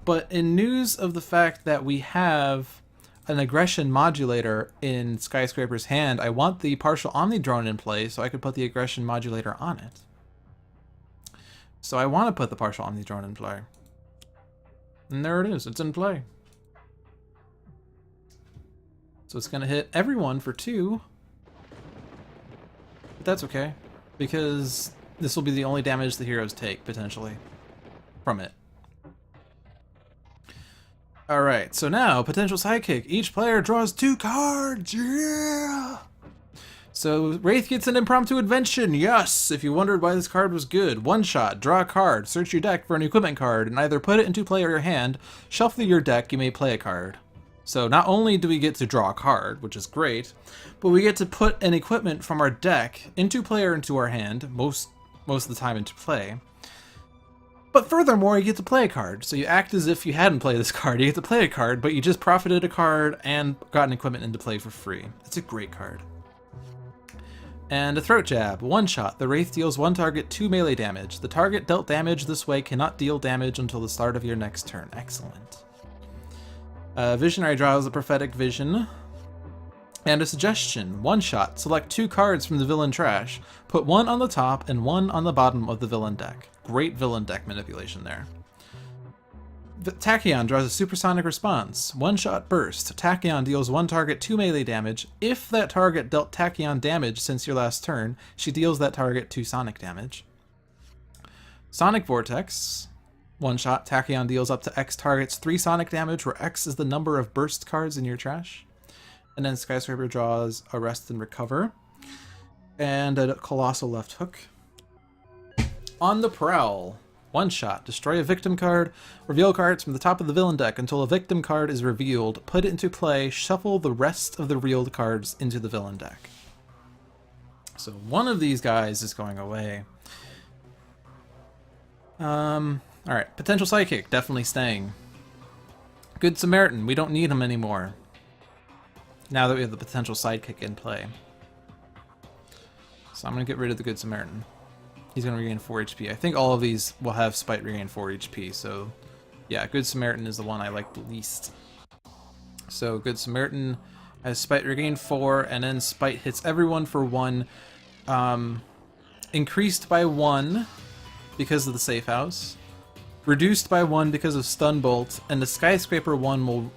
But in news of the fact that we have an aggression modulator in Skyscraper's hand, I want the Partial Omnidrone in play so I could put the aggression modulator on it. So I want to put the Partial Omnidrone in play. And there it is, it's in play. So it's going to hit everyone for 2. But that's okay, because this will be the only damage the heroes take, potentially, from it. Alright, so now, Potential Sidekick. Each player draws 2 cards! Yeah! So, Wraith gets an impromptu invention, yes! If you wondered why this card was good, 1 shot, draw a card, search your deck for an equipment card, and either put it into play or your hand, shuffle your deck, you may play a card. So not only do we get to draw a card, which is great, but we get to put an equipment from our deck into play or into our hand, most of the time into play. But furthermore, you get to play a card, so you act as if you hadn't played this card. You get to play a card, but you just profited a card and got an equipment into play for free. It's a great card. And a Throat Jab. 1 shot. The Wraith deals 1 target 2 melee damage. The target dealt damage this way cannot deal damage until the start of your next turn. Excellent. Visionary draws a Prophetic Vision. And a Suggestion. 1 shot. Select 2 cards from the villain trash. Put 1 on the top and 1 on the bottom of the villain deck. Great villain deck manipulation there. Tachyon draws a Supersonic Response. 1 shot burst. Tachyon deals 1 target 2 melee damage. If that target dealt Tachyon damage since your last turn, she deals that target 2 sonic damage. Sonic Vortex. 1 shot. Tachyon deals up to X targets 3 sonic damage, where X is the number of burst cards in your trash. And then Skyscraper draws a Rest and Recover. And a Colossal Left Hook. On the Prowl. 1 shot. Destroy a victim card. Reveal cards from the top of the villain deck until a victim card is revealed. Put it into play. Shuffle the rest of the revealed cards into the villain deck. So one of these guys is going away. Alright. Potential Sidekick. Definitely staying. Good Samaritan. We don't need him anymore. Now that we have the Potential Sidekick in play. So I'm going to get rid of the Good Samaritan. He's going to regain 4 HP. I think all of these will have Spite regain 4 HP, so yeah, Good Samaritan is the one I like the least. So Good Samaritan has Spite regain 4, and then Spite hits everyone for 1. Increased by 1 because of the safe house. Reduced by 1 because of Stun Bolt, and the Skyscraper 1 will...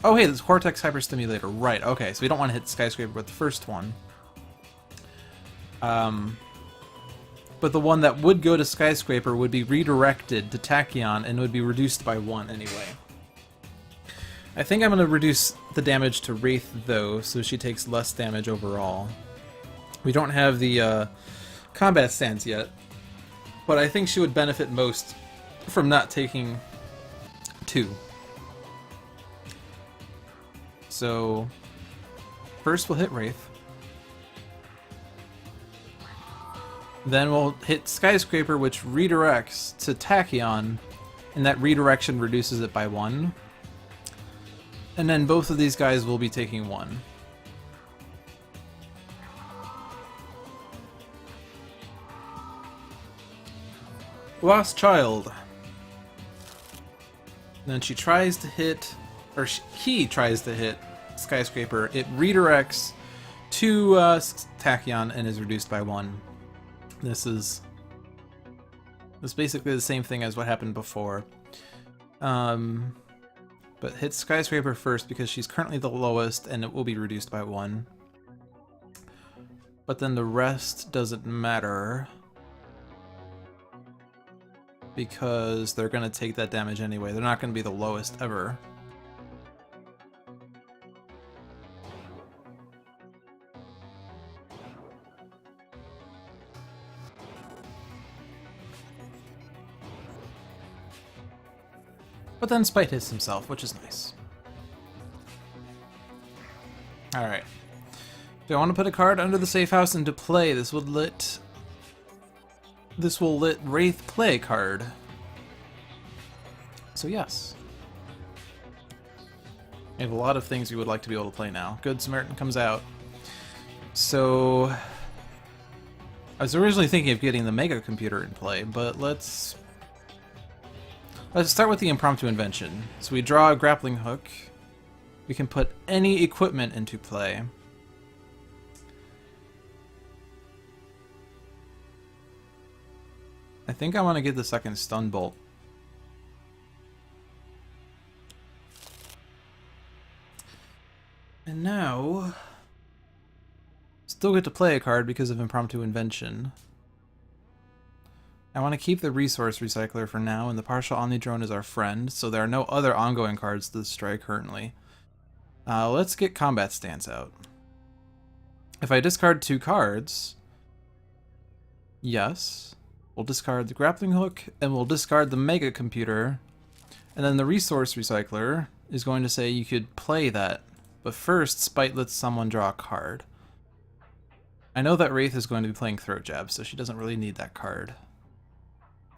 Oh hey, this Cortex Hyperstimulator, right, okay, so we don't want to hit Skyscraper with the first one. But the one that would go to Skyscraper would be redirected to Tachyon and would be reduced by 1 anyway. I think I'm going to reduce the damage to Wraith, though, so she takes less damage overall. We don't have the combat stance yet, but I think she would benefit most from not taking 2. So, first we'll hit Wraith. Then we'll hit Skyscraper, which redirects to Tachyon, and that redirection reduces it by 1. And then both of these guys will be taking 1. Lost Child. then she tries to hit, or he tries to hit Skyscraper. It redirects to Tachyon and is reduced by 1. This is basically the same thing as what happened before. But hit Skyscraper first because she's currently the lowest and it will be reduced by 1. But then the rest doesn't matter because they're going to take that damage anyway. They're not going to be the lowest ever. But then Spite hits himself, which is nice. Alright. Do I want to put a card under the safe house into play? This will let Wraith play a card. So yes. We have a lot of things we would like to be able to play now. Good Samaritan comes out. So I was originally thinking of getting the Mega Computer in play, but let's start with the impromptu invention. So we draw a grappling hook. We can put any equipment into play. I think I want to get the second stun bolt. And now, still get to play a card because of impromptu invention. I want to keep the resource recycler for now, and the partial Omnitron is our friend, so there are no other ongoing cards to strike currently. Let's get combat stance out. If I discard 2 cards, yes, we'll discard the grappling hook, and we'll discard the Mega Computer, and then the resource recycler is going to say you could play that, but first Spite lets someone draw a card. I know that Wraith is going to be playing Throat Jab, so she doesn't really need that card.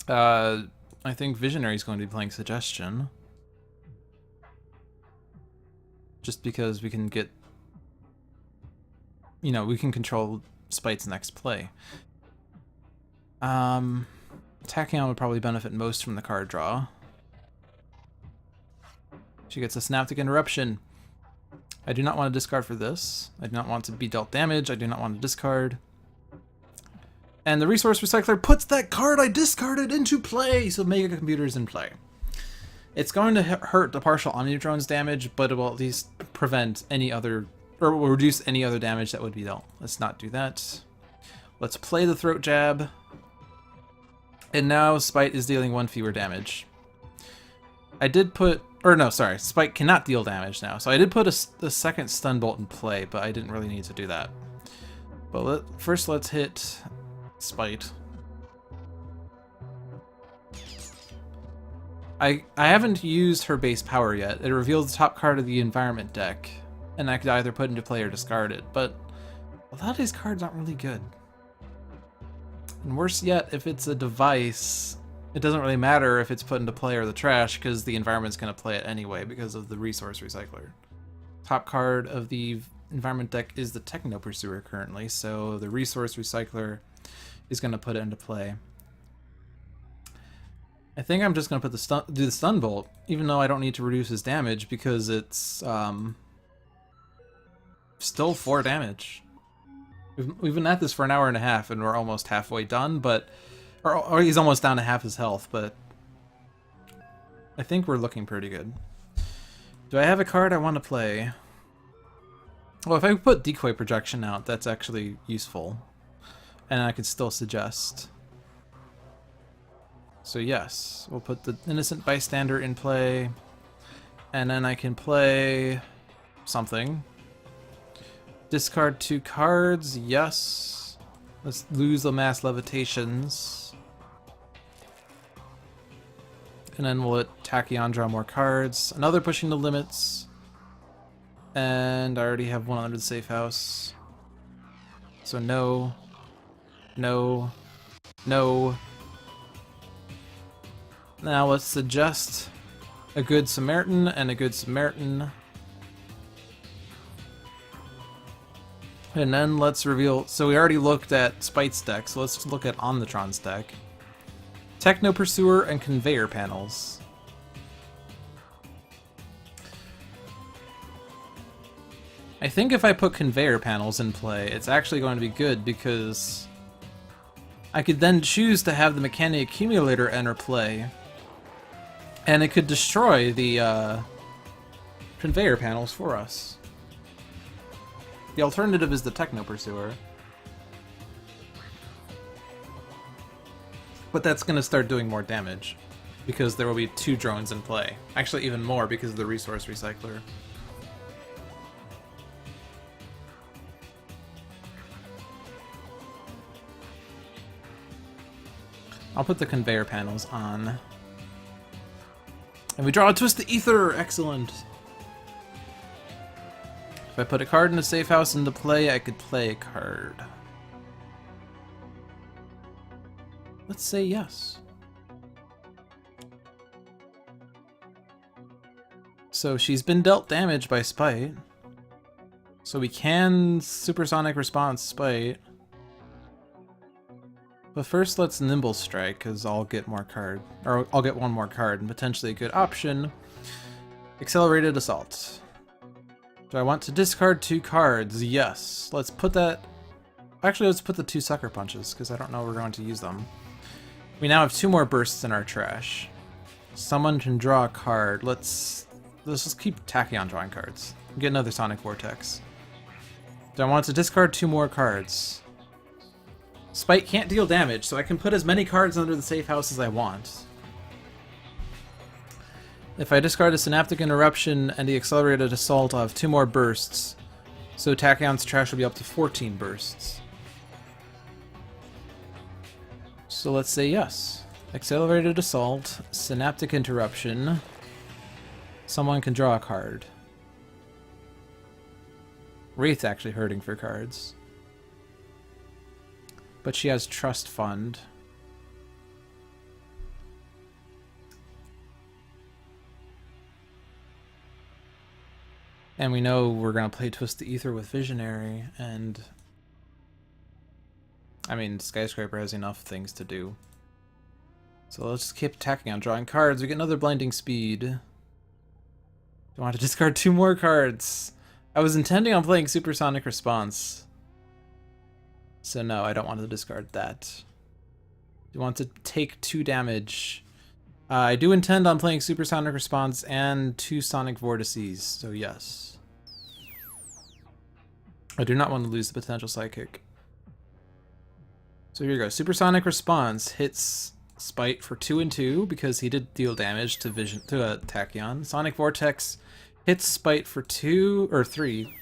I think Visionary is going to be playing Suggestion. Just because we can get... You know, we can control Spite's next play. Tachyon would probably benefit most from the card draw. She gets a Synaptic Interruption. I do not want to discard for this. I do not want to be dealt damage. I do not want to discard. And the Resource Recycler puts that card I discarded into play, so Mega Computer is in play. It's going to hurt the partial Omnitron's damage, but it will at least prevent any other, or will reduce any other damage that would be dealt. Let's not do that. Let's play the Throat Jab. And now Spite is dealing 1 fewer damage. I did put, or no, sorry, Spite cannot deal damage now. So I did put a second Stun Bolt in play, but I didn't really need to do that. But first let's hit Spite. I haven't used her base power yet. It reveals the top card of the environment deck, and I could either put into play or discard it, but a lot of these cards aren't really good. And worse yet, if it's a device, it doesn't really matter if it's put into play or the trash, because the environment's going to play it anyway because of the Resource Recycler. Top card of the environment deck is the Techno Pursuer currently, so the Resource Recycler is going to put it into play. I think I'm just going to put do the Stun Bolt, even though I don't need to reduce his damage because it's still 4 damage. We've been at this for an hour and a half and we're almost halfway done, but or he's almost down to half his health, but I think we're looking pretty good. Do I have a card I want to play? Well, if I put Decoy Projection out, that's actually useful. And I could still suggest. So yes, we'll put the Innocent Bystander in play, and then I can play something. Discard 2 cards, yes. Let's lose the Mass Levitations. And then we'll let Tachyon draw more cards. Another Pushing the Limits. And I already have one under the safe house. So no. No. No. Now let's suggest a Good Samaritan and a Good Samaritan. And then let's reveal, so we already looked at Spite's deck, so let's look at Omnitron's deck. Techno Pursuer and Conveyor Panels. I think if I put conveyor panels in play, it's actually going to be good because I could then choose to have the Mechanic Accumulator enter play, and it could destroy the conveyor panels for us. The alternative is the Techno Pursuer. But that's going to start doing more damage, because there will be 2 drones in play. Actually, even more because of the Resource Recycler. I'll put the conveyor panels on. And we draw a Twist the Ether! Excellent! If I put a card in a safe house into play, I could play a card. Let's say yes. So she's been dealt damage by Spite. So we can Supersonic Response Spite. But first let's Nimble Strike, because I'll get more card. Or I'll get one more card, and potentially a good option. Accelerated Assault. Do I want to discard 2 cards? Yes. Let's put that... Actually, let's put the 2 Sucker Punches, because I don't know we're going to use them. We now have 2 more bursts in our trash. Someone can draw a card. Let's just keep Tachyon drawing cards. Get another Sonic Vortex. Do I want to discard 2 more cards? Spite can't deal damage, so I can put as many cards under the safe house as I want. If I discard a Synaptic Interruption and the Accelerated Assault, I'll have 2 more bursts. So Tachyon's trash will be up to 14 bursts. So let's say yes. Accelerated Assault, Synaptic Interruption. Someone can draw a card. Wraith's actually hurting for cards. But she has Trust Fund. And we know we're going to play Twist the Ether with Visionary, and... I mean, Skyscraper has enough things to do. So let's just keep attacking on drawing cards. We get another Blinding Speed. Do I want to discard 2 more cards? I was intending on playing Supersonic Response. So no, I don't want to discard that. Do you want to take 2 damage? I do intend on playing Supersonic Response and 2 Sonic Vortices, so yes. I do not want to lose the potential Psychic. So here you go. Supersonic Response hits Spite for 2 and 2 because he did deal damage to Tachyon. Sonic Vortex hits Spite for 2 or 3,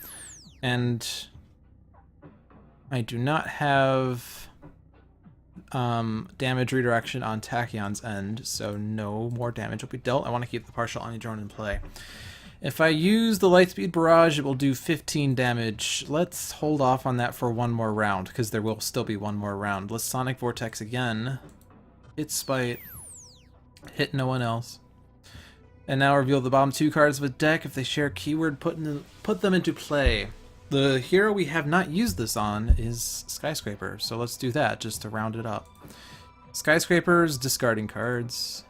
and I do not have damage redirection on Tachyon's end, so no more damage will be dealt. I want to keep the partial Omnitron in play. If I use the Lightspeed Barrage, it will do 15 damage. Let's hold off on that for 1 more round, because there will still be 1 more round. Let's Sonic Vortex again. Hit Spite. Hit no one else. And now reveal the bottom 2 cards of a deck. If they share keyword, put them into play. The hero we have not used this on is Skyscraper, so let's do that just to round it up. Skyscraper's discarding cards.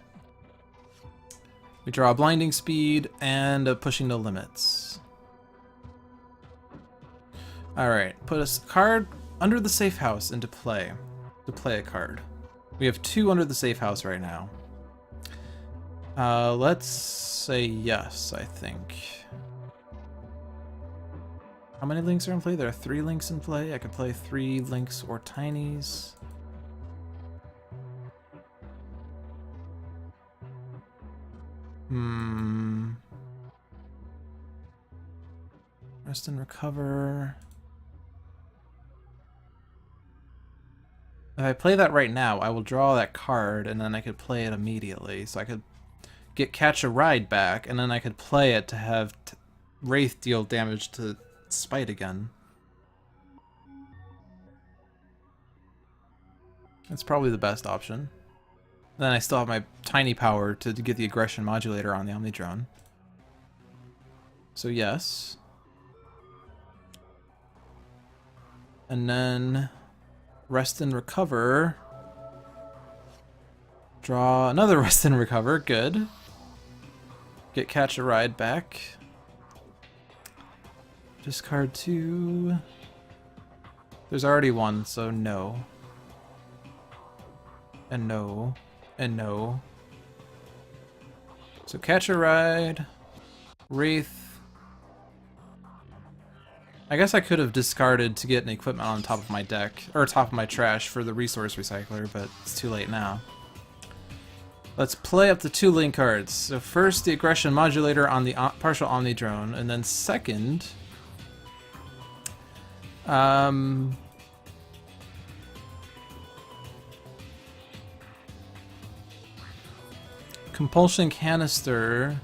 We draw a Blinding Speed and a Pushing the Limits. Alright, put a card under the safe house into play to play a card. We have 2 under the safe house right now. Let's say yes, I think. How many links are in play? There are 3 links in play. I could play 3 links or tinies. Rest and Recover. If I play that right now, I will draw that card, and then I could play it immediately. So I could get Catch a Ride back, and then I could play it to have Wraith deal damage to Spite again. That's probably the best option. Then I still have my tiny power to get the aggression modulator on the Omnitron. So yes. And then Rest and Recover. Draw another Rest and Recover, good. Get Catch a Ride back. discard 2. There's already one, so no. And no. And no. So Catch a Ride. Wraith. I guess I could have discarded to get an equipment on top of my deck, or top of my trash for the resource recycler, but it's too late now. Let's play up the 2 link cards. So first, the aggression modulator on the partial Omnitron, and then second, Compulsion Canister.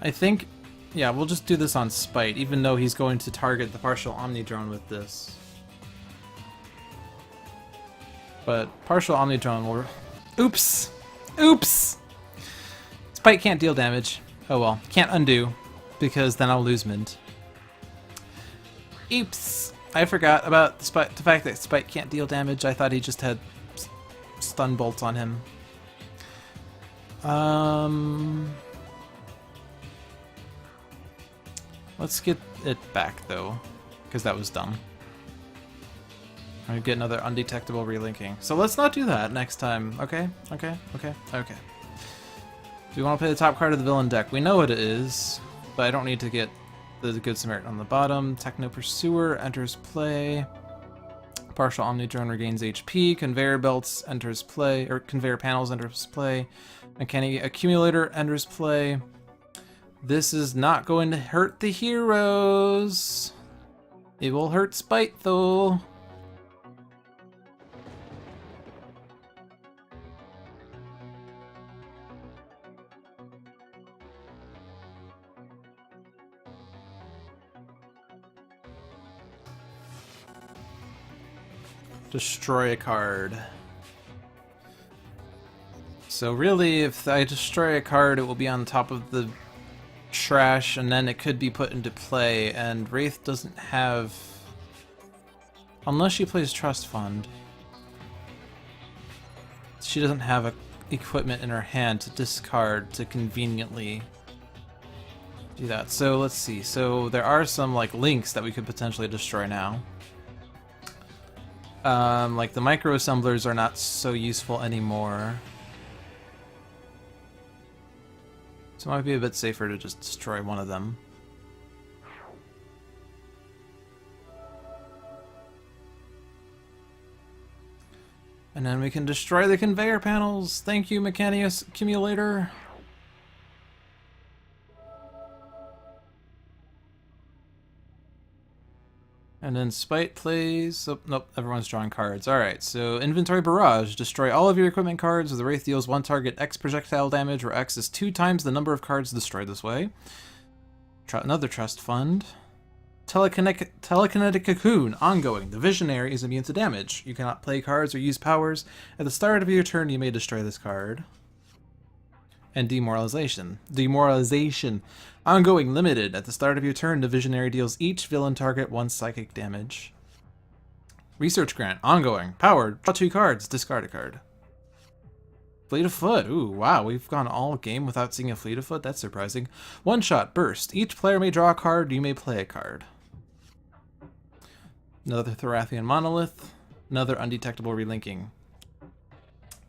I think, yeah, we'll just do this on Spite, even though he's going to target the partial Omnidrone with this. But partial Omnidrone will... Oops! Oops! Spite can't deal damage. Oh well, can't undo, because then I'll lose Mint. Oops! I forgot about the fact that Spite can't deal damage. I thought he just had stun bolts on him. Let's get it back, though, because that was dumb. I'm gonna get another undetectable relinking. So let's not do that next time, okay? Okay, okay, okay. Do we want to play the top card of the villain deck? We know what it is, but I don't need to get the Good Samaritan on the bottom. Techno Pursuer enters play. Partial Omnidrone regains HP. Conveyor Belts enters play, or Conveyor Panels enters play. Mechanic Accumulator enters play. This is not going to hurt the heroes. It will hurt Spite, though. Destroy a card. So really, if I destroy a card, it will be on top of the trash, and then it could be put into play, and Wraith doesn't have... Unless she plays Trust Fund. She doesn't have equipment in her hand to discard to conveniently do that. So let's see. So there are some like links that we could potentially destroy now. Like the micro assemblers are not so useful anymore. So it might be a bit safer to just destroy one of them. And then we can destroy the conveyor panels. Thank you, Mechanius Accumulator. And then Spite plays... Oh, nope, everyone's drawing cards. Alright, so Inventory Barrage. Destroy all of your equipment cards. The Wraith deals 1 target X projectile damage, where X is 2 times the number of cards destroyed this way. Another Trust Fund. Telekinetic Cocoon. Ongoing. The Visionary is immune to damage. You cannot play cards or use powers. At the start of your turn, you may destroy this card. And Demoralization. Demoralization. Ongoing, limited. At the start of your turn, the Visionary deals each villain target 1 psychic damage. Research Grant. Ongoing. Powered. Draw 2 cards. Discard a card. Fleet of Foot. Ooh, wow. We've gone all game without seeing a Fleet of Foot. That's surprising. One Shot. Burst. Each player may draw a card. You may play a card. Another Thorathian Monolith. Another Undetectable Relinking.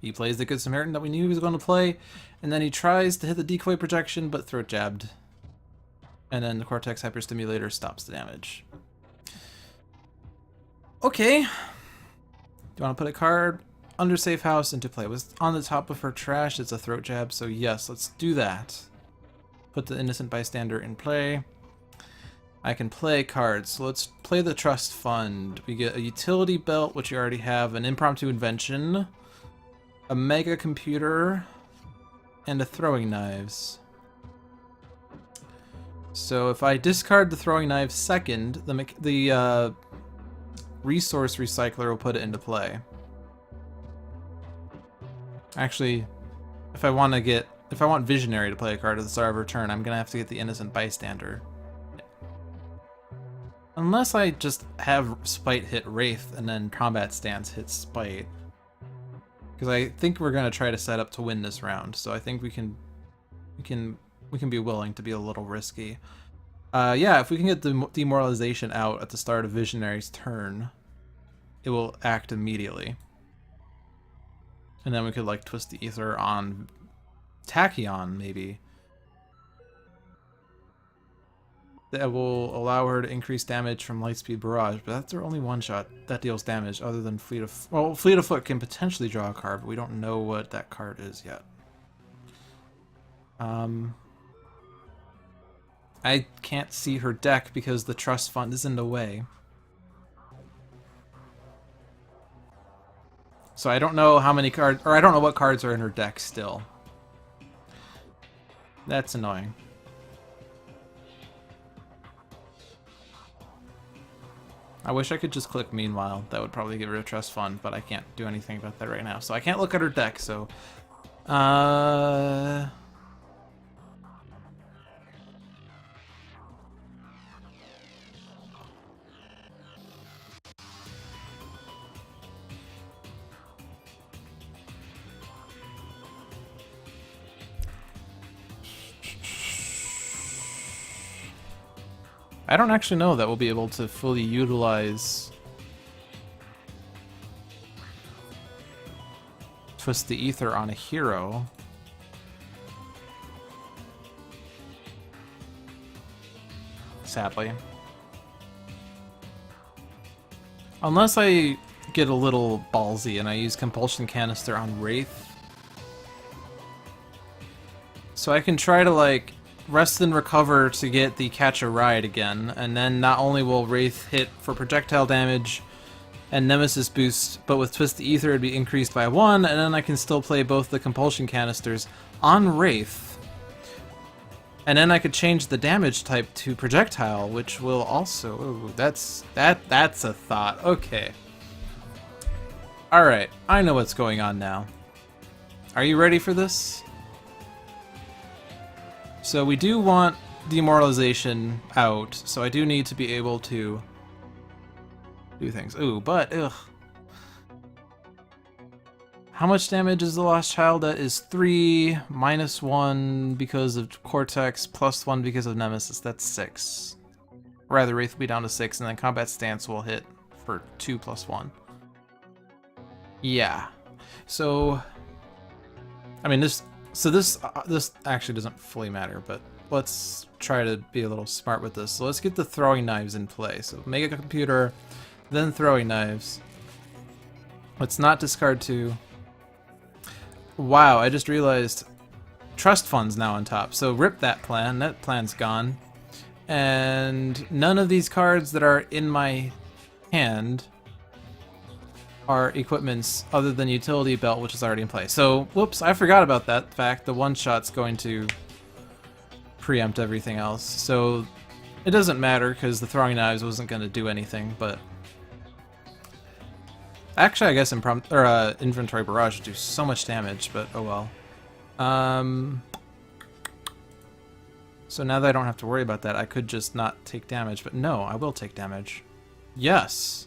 He plays the Good Samaritan that we knew he was going to play, and then he tries to hit the decoy projection, but throat jabbed. And then the Cortex Hyperstimulator stops the damage. Okay. Do you want to put a card under Safe House into play? It was on the top of her trash. It's a throat jab, so yes, let's do that. Put the Innocent Bystander in play. I can play cards, so let's play the Trust Fund. We get a Utility Belt, which you already have, an Impromptu Invention, a Mega Computer, and a Throwing Knives. So if I discard the Throwing Knives second, the Resource Recycler will put it into play. Actually, if I want Visionary to play a card at the start of her turn, I'm gonna have to get the Innocent Bystander. Unless I just have Spite hit Wraith and then Combat Stance hits Spite. Because I think we're gonna try to set up to win this round, so I think we can we can be willing to be a little risky. Yeah, if we can get the demoralization out at the start of Visionary's turn, it will act immediately. And then we could like twist the ether on Tachyon, maybe. That will allow her to increase damage from Lightspeed Barrage, but that's her only one shot that deals damage other than Fleet of... Well, Fleet of Foot can potentially draw a card, but we don't know what that card is yet. I can't see her deck because the Trust Fund is in the way. So I don't know how many cards, or I don't know what cards are in her deck still. That's annoying. I wish I could just click Meanwhile. That would probably give her a Trust Fund, but I can't do anything about that right now. So I can't look at her deck, so... I don't actually know that we'll be able to fully utilize Twist the Ether on a hero. Sadly. Unless I get a little ballsy and I use Compulsion Canister on Wraith. So I can try to like rest and recover to get the Catch a Ride again, and then not only will Wraith hit for projectile damage and Nemesis boost, but with Twist the Ether it'd be increased by 1, and then I can still play both the Compulsion Canisters on Wraith. And then I could change the damage type to projectile, which will also... Ooh, that's a thought. Okay. Alright, I know what's going on now. Are you ready for this? So we do want demoralization out, so I do need to be able to do things. Ooh, but, ugh. How much damage is the Lost Child? That is 3, -1 because of Cortex, +1 because of Nemesis. That's 6. Or rather, Wraith will be down to 6, and then Combat Stance will hit for 2 + 1. Yeah. So, I mean, this actually doesn't fully matter, but let's try to be a little smart with this. So let's get the throwing knives in play. So make a computer, then throwing knives. Let's not discard 2. Wow, I just realized Trust Fund's now on top. So rip that plan. That plan's gone. And none of these cards that are in my hand are equipments other than Utility Belt, which is already in play. So, whoops, I forgot about that fact. The one-shot's going to preempt everything else. So, it doesn't matter, because the Throwing Knives wasn't going to do anything, but... Actually, I guess Inventory Barrage would do so much damage, but oh well. So now that I don't have to worry about that, I could just not take damage, but no, I will take damage. Yes!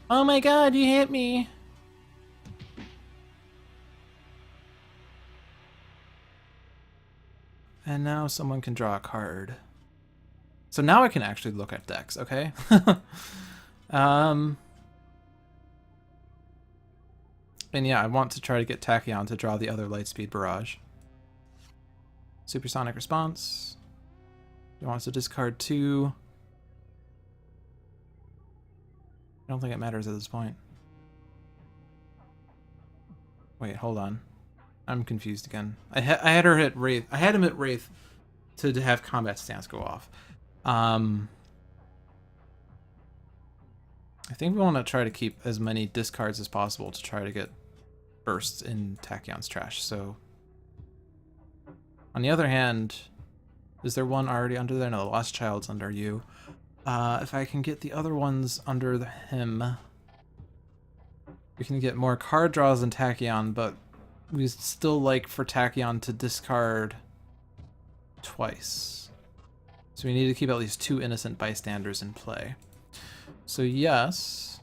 Oh my god, you hit me! And now someone can draw a card. So now I can actually look at decks, okay? And yeah, I want to try to get Tachyon to draw the other Lightspeed Barrage. Supersonic Response. He wants to discard 2. I don't think it matters at this point. Wait, hold on. I'm confused again. I had her hit Wraith. I had him hit Wraith to have Combat Stance go off. I think we want to try to keep as many discards as possible to try to get bursts in Tachyon's trash. So, on the other hand, is there one already under there? No, the Lost Child's under you. If I can get the other ones under him, we can get more card draws than Tachyon, but we still like for Tachyon to discard twice. So we need to keep at least 2 innocent bystanders in play. So yes,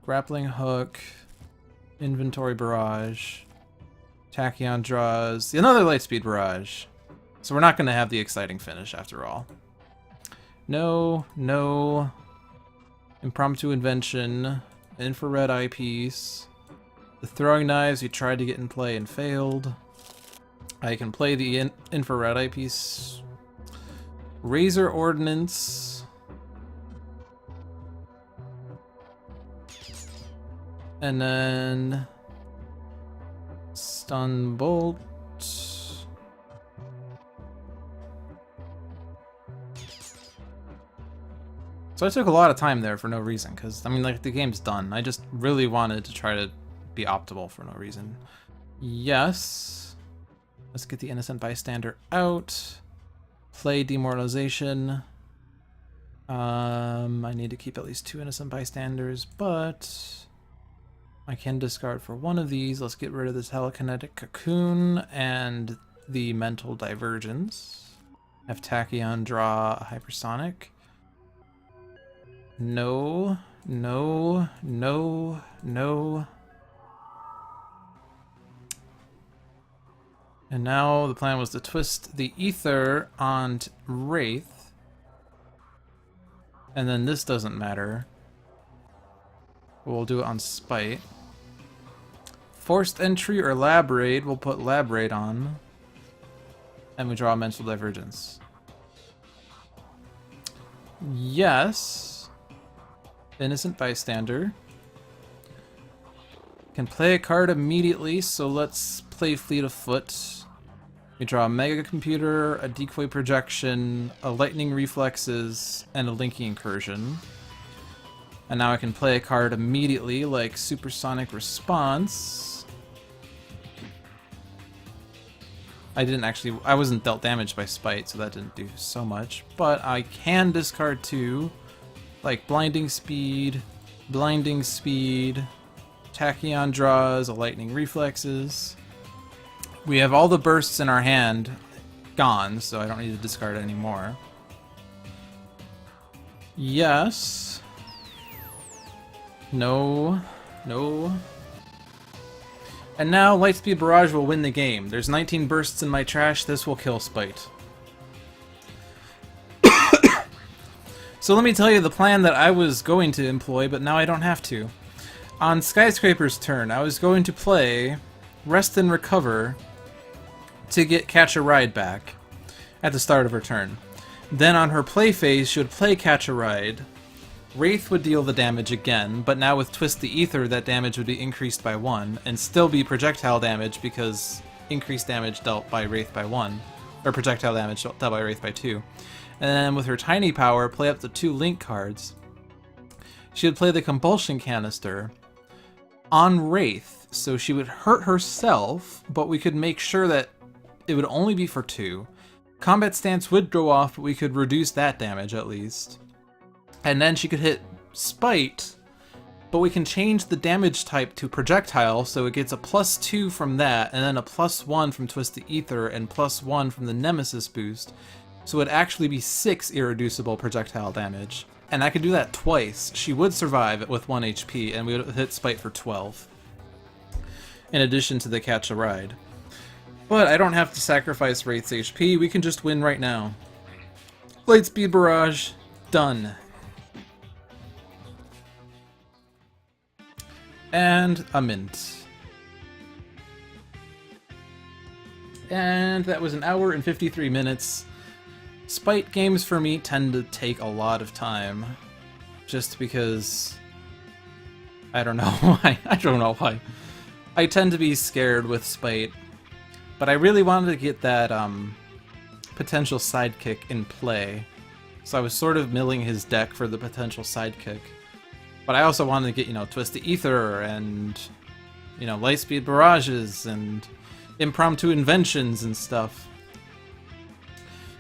Grappling Hook, Inventory Barrage, Tachyon draws another Lightspeed Barrage. So we're not going to have the exciting finish after all. No, no. Impromptu Invention. Infrared Eyepiece. The Throwing Knives we tried to get in play and failed. I can play the Infrared Eyepiece. Razor Ordnance. And then Stun Bolt. So I took a lot of time there for no reason, because, I mean, like, the game's done. I just really wanted to try to be optimal for no reason. Yes. Let's get the Innocent Bystander out. Play Demoralization. I need to keep at least 2 Innocent Bystanders, but I can discard for one of these. Let's get rid of the Telekinetic Cocoon and the Mental Divergence. Have Tachyon draw a Hypersonic. No, no, no, no. And now the plan was to twist the Ether on Wraith. And then this doesn't matter. We'll do it on Spite. Forced Entry or Lab Raid, we'll put Lab Raid on. And we draw a Mental Divergence. Yes. Innocent Bystander. Can play a card immediately, so let's play Fleet of Foot. We draw a Mega Computer, a Decoy Projection, a Lightning Reflexes, and a Linky Incursion. And now I can play a card immediately, like Supersonic Response. I wasn't dealt damage by Spite, so that didn't do so much. But I can discard 2. Like Blinding Speed, Tachyon draws, a Lightning Reflexes. We have all the bursts in our hand gone, so I don't need to discard it anymore. Yes. No. No. And now Lightspeed Barrage will win the game. There's 19 bursts in my trash, this will kill Spite. So let me tell you the plan that I was going to employ, but now I don't have to. On Skyscraper's turn, I was going to play Rest and Recover to get Catch a Ride back at the start of her turn. Then on her play phase, she would play Catch a Ride. Wraith would deal the damage again, but now with Twist the Ether, that damage would be increased by 1, and still be projectile damage because increased damage dealt by Wraith by 1, or projectile damage dealt by Wraith by 2. And then with her tiny power, play up to 2 link cards. She would play the Compulsion Canister on Wraith, so she would hurt herself, but we could make sure that it would only be for 2. Combat Stance would go off, but we could reduce that damage at least. And then she could hit Spite, but we can change the damage type to projectile, so it gets a +2 from that, and then a +1 from Twist the Ether, and +1 from the Nemesis boost. So it would actually be 6 irreducible projectile damage. And I could do that twice. She would survive with 1 HP, and we would hit Spite for 12. In addition to the Catch a Ride. But I don't have to sacrifice Wraith's HP, we can just win right now. Lightspeed Barrage, done. And a mint. And that was 1 hour and 53 minutes. Spite games for me tend to take a lot of time, just because I don't know why. I don't know why. I tend to be scared with Spite, but I really wanted to get that potential sidekick in play, so I was sort of milling his deck for the potential sidekick. But I also wanted to get, you know, Twist the Ether and, you know, Lightspeed Barrages and impromptu inventions and stuff.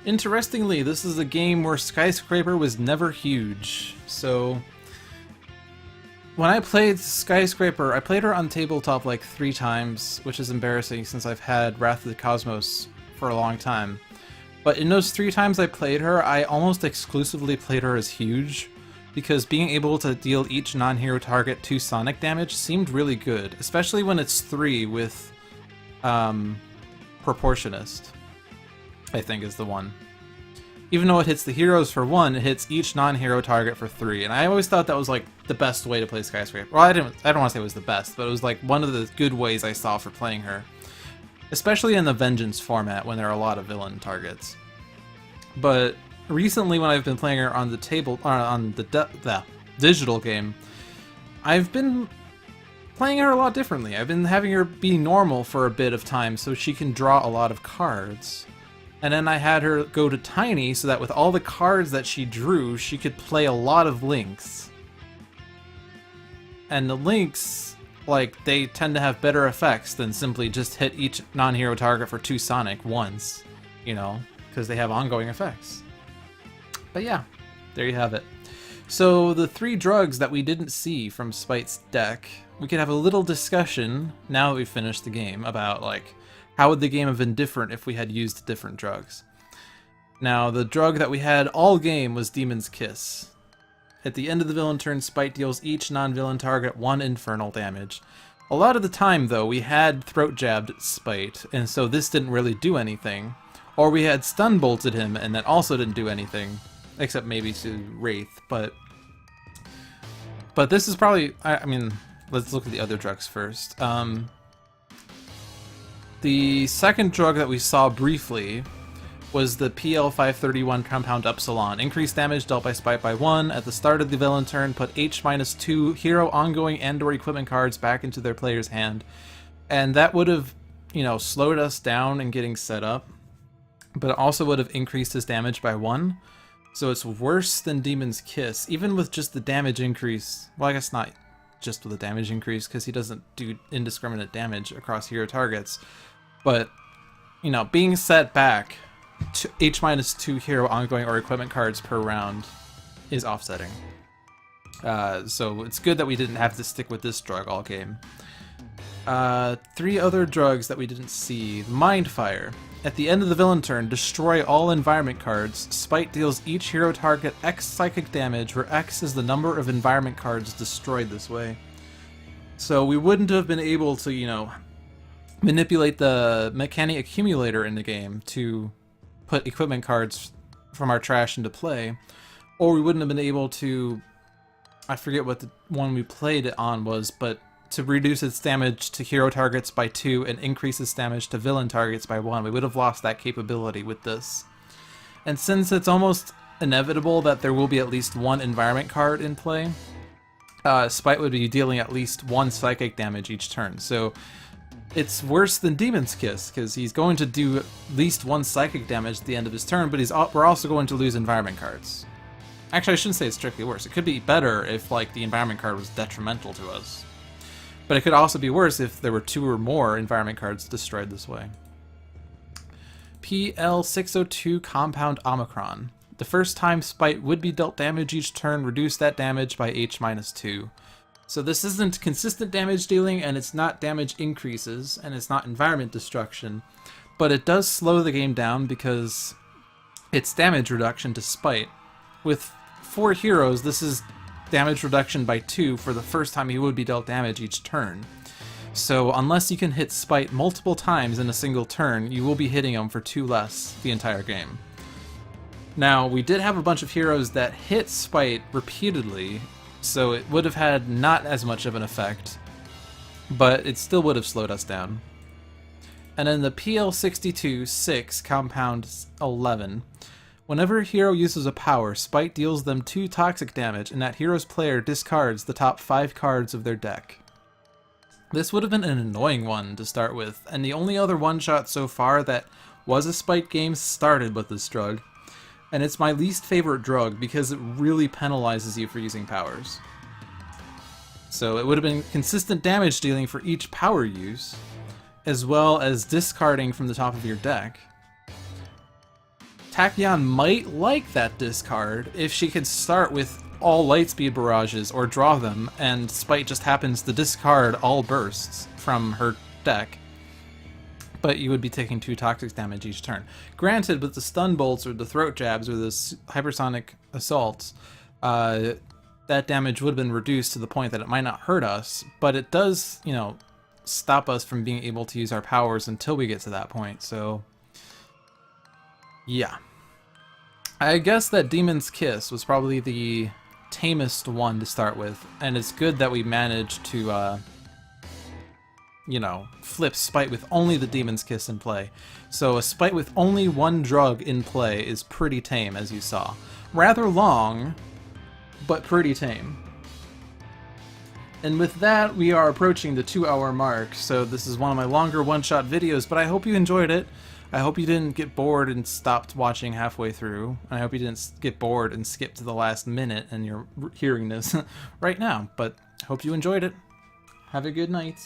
Interestingly, this is a game where Skyscraper was never huge, so when I played Skyscraper, I played her on tabletop like 3 times, which is embarrassing since I've had Wrath of the Cosmos for a long time. But in those 3 times I played her, I almost exclusively played her as huge, because being able to deal each non-hero target 2 sonic damage seemed really good, especially when it's 3 with Proportionist, I think, is the one. Even though it hits the heroes for 1, it hits each non-hero target for 3. And I always thought that was like the best way to play Skyscraper. Well, I don't want to say it was the best, but it was like one of the good ways I saw for playing her. Especially in the Vengeance format when there are a lot of villain targets. But recently when I've been playing her on the the digital game, I've been playing her a lot differently. I've been having her be normal for a bit of time so she can draw a lot of cards. And then I had her go to Tiny so that with all the cards that she drew, she could play a lot of links. And the links, like, they tend to have better effects than simply just hit each non-hero target for 2 Sonic once, you know, because they have ongoing effects. But yeah, there you have it. So the 3 drugs that we didn't see from Spite's deck, we could have a little discussion, now that we've finished the game, about, like, how would the game have been different if we had used different drugs? Now, the drug that we had all game was Demon's Kiss. At the end of the villain turn, Spite deals each non-villain target 1 infernal damage. A lot of the time, though, we had throat jabbed Spite, and so this didn't really do anything. Or we had stun bolted him, and that also didn't do anything, except maybe to Wraith. But this is probably, I mean, let's look at the other drugs first. The second drug that we saw briefly was the PL531 Compound Upsilon. Increased damage dealt by Spite by 1. At the start of the villain turn, put H-2 hero ongoing and/or equipment cards back into their player's hand. And that would have, you know, slowed us down in getting set up, but it also would have increased his damage by 1. So it's worse than Demon's Kiss, even with just the damage increase. Well, I guess not just with the damage increase, because he doesn't do indiscriminate damage across hero targets. But, you know, being set back to H-2 hero ongoing or equipment cards per round is offsetting. So it's good that we didn't have to stick with this drug all game. 3 other drugs that we didn't see. Mind Fire. At the end of the villain turn, destroy all environment cards. Spite deals each hero target X psychic damage, where X is the number of environment cards destroyed this way. So we wouldn't have been able to, you know, manipulate the mechanic accumulator in the game to put equipment cards from our trash into play, or we wouldn't have been able to, I forget what the one we played it on was, but to reduce its damage to hero targets by 2 and increase its damage to villain targets by 1. We would have lost that capability with this. And since it's almost inevitable that there will be at least 1 environment card in play, Spite would be dealing at least 1 psychic damage each turn. So it's worse than Demon's Kiss, because he's going to do at least 1 psychic damage at the end of his turn, but we're also going to lose environment cards. Actually, I shouldn't say it's strictly worse. It could be better if, like, the environment card was detrimental to us. But it could also be worse if there were 2 or more environment cards destroyed this way. PL602 Compound Omicron. The first time Spite would be dealt damage each turn, reduce that damage by H-2. So this isn't consistent damage dealing, and it's not damage increases, and it's not environment destruction, but it does slow the game down because it's damage reduction to Spite. With 4 heroes, this is damage reduction by 2 for the first time he would be dealt damage each turn. So unless you can hit Spite multiple times in a single turn, you will be hitting him for 2 less the entire game. Now, we did have a bunch of heroes that hit Spite repeatedly, so it would have had not as much of an effect, but it still would have slowed us down. And then the PL62-6 Compound 11. Whenever a hero uses a power, Spite deals them 2 toxic damage, and that hero's player discards the top 5 cards of their deck. This would have been an annoying one to start with, and the only other one-shot so far that was a Spite game started with this drug. And it's my least favorite drug because it really penalizes you for using powers. So it would have been consistent damage dealing for each power use, as well as discarding from the top of your deck. Tachyon might like that discard if she could start with all Lightspeed barrages or draw them, and Spite just happens to discard all bursts from her deck. But you would be taking 2 toxic damage each turn. Granted, with the stun bolts or the throat jabs or the hypersonic assaults, that damage would have been reduced to the point that it might not hurt us, but it does, you know, stop us from being able to use our powers until we get to that point. So, yeah. I guess that Demon's Kiss was probably the tamest one to start with, and it's good that we managed to, you know, flip Spite with only the Demon's Kiss in play. So a Spite with only one drug in play is pretty tame, as you saw. Rather long, but pretty tame. And with that, we are approaching the 2-hour mark, so this is one of my longer one-shot videos, but I hope you enjoyed it. I hope you didn't get bored and stopped watching halfway through. And I hope you didn't get bored and skip to the last minute and you're hearing this right now. But I hope you enjoyed it. Have a good night.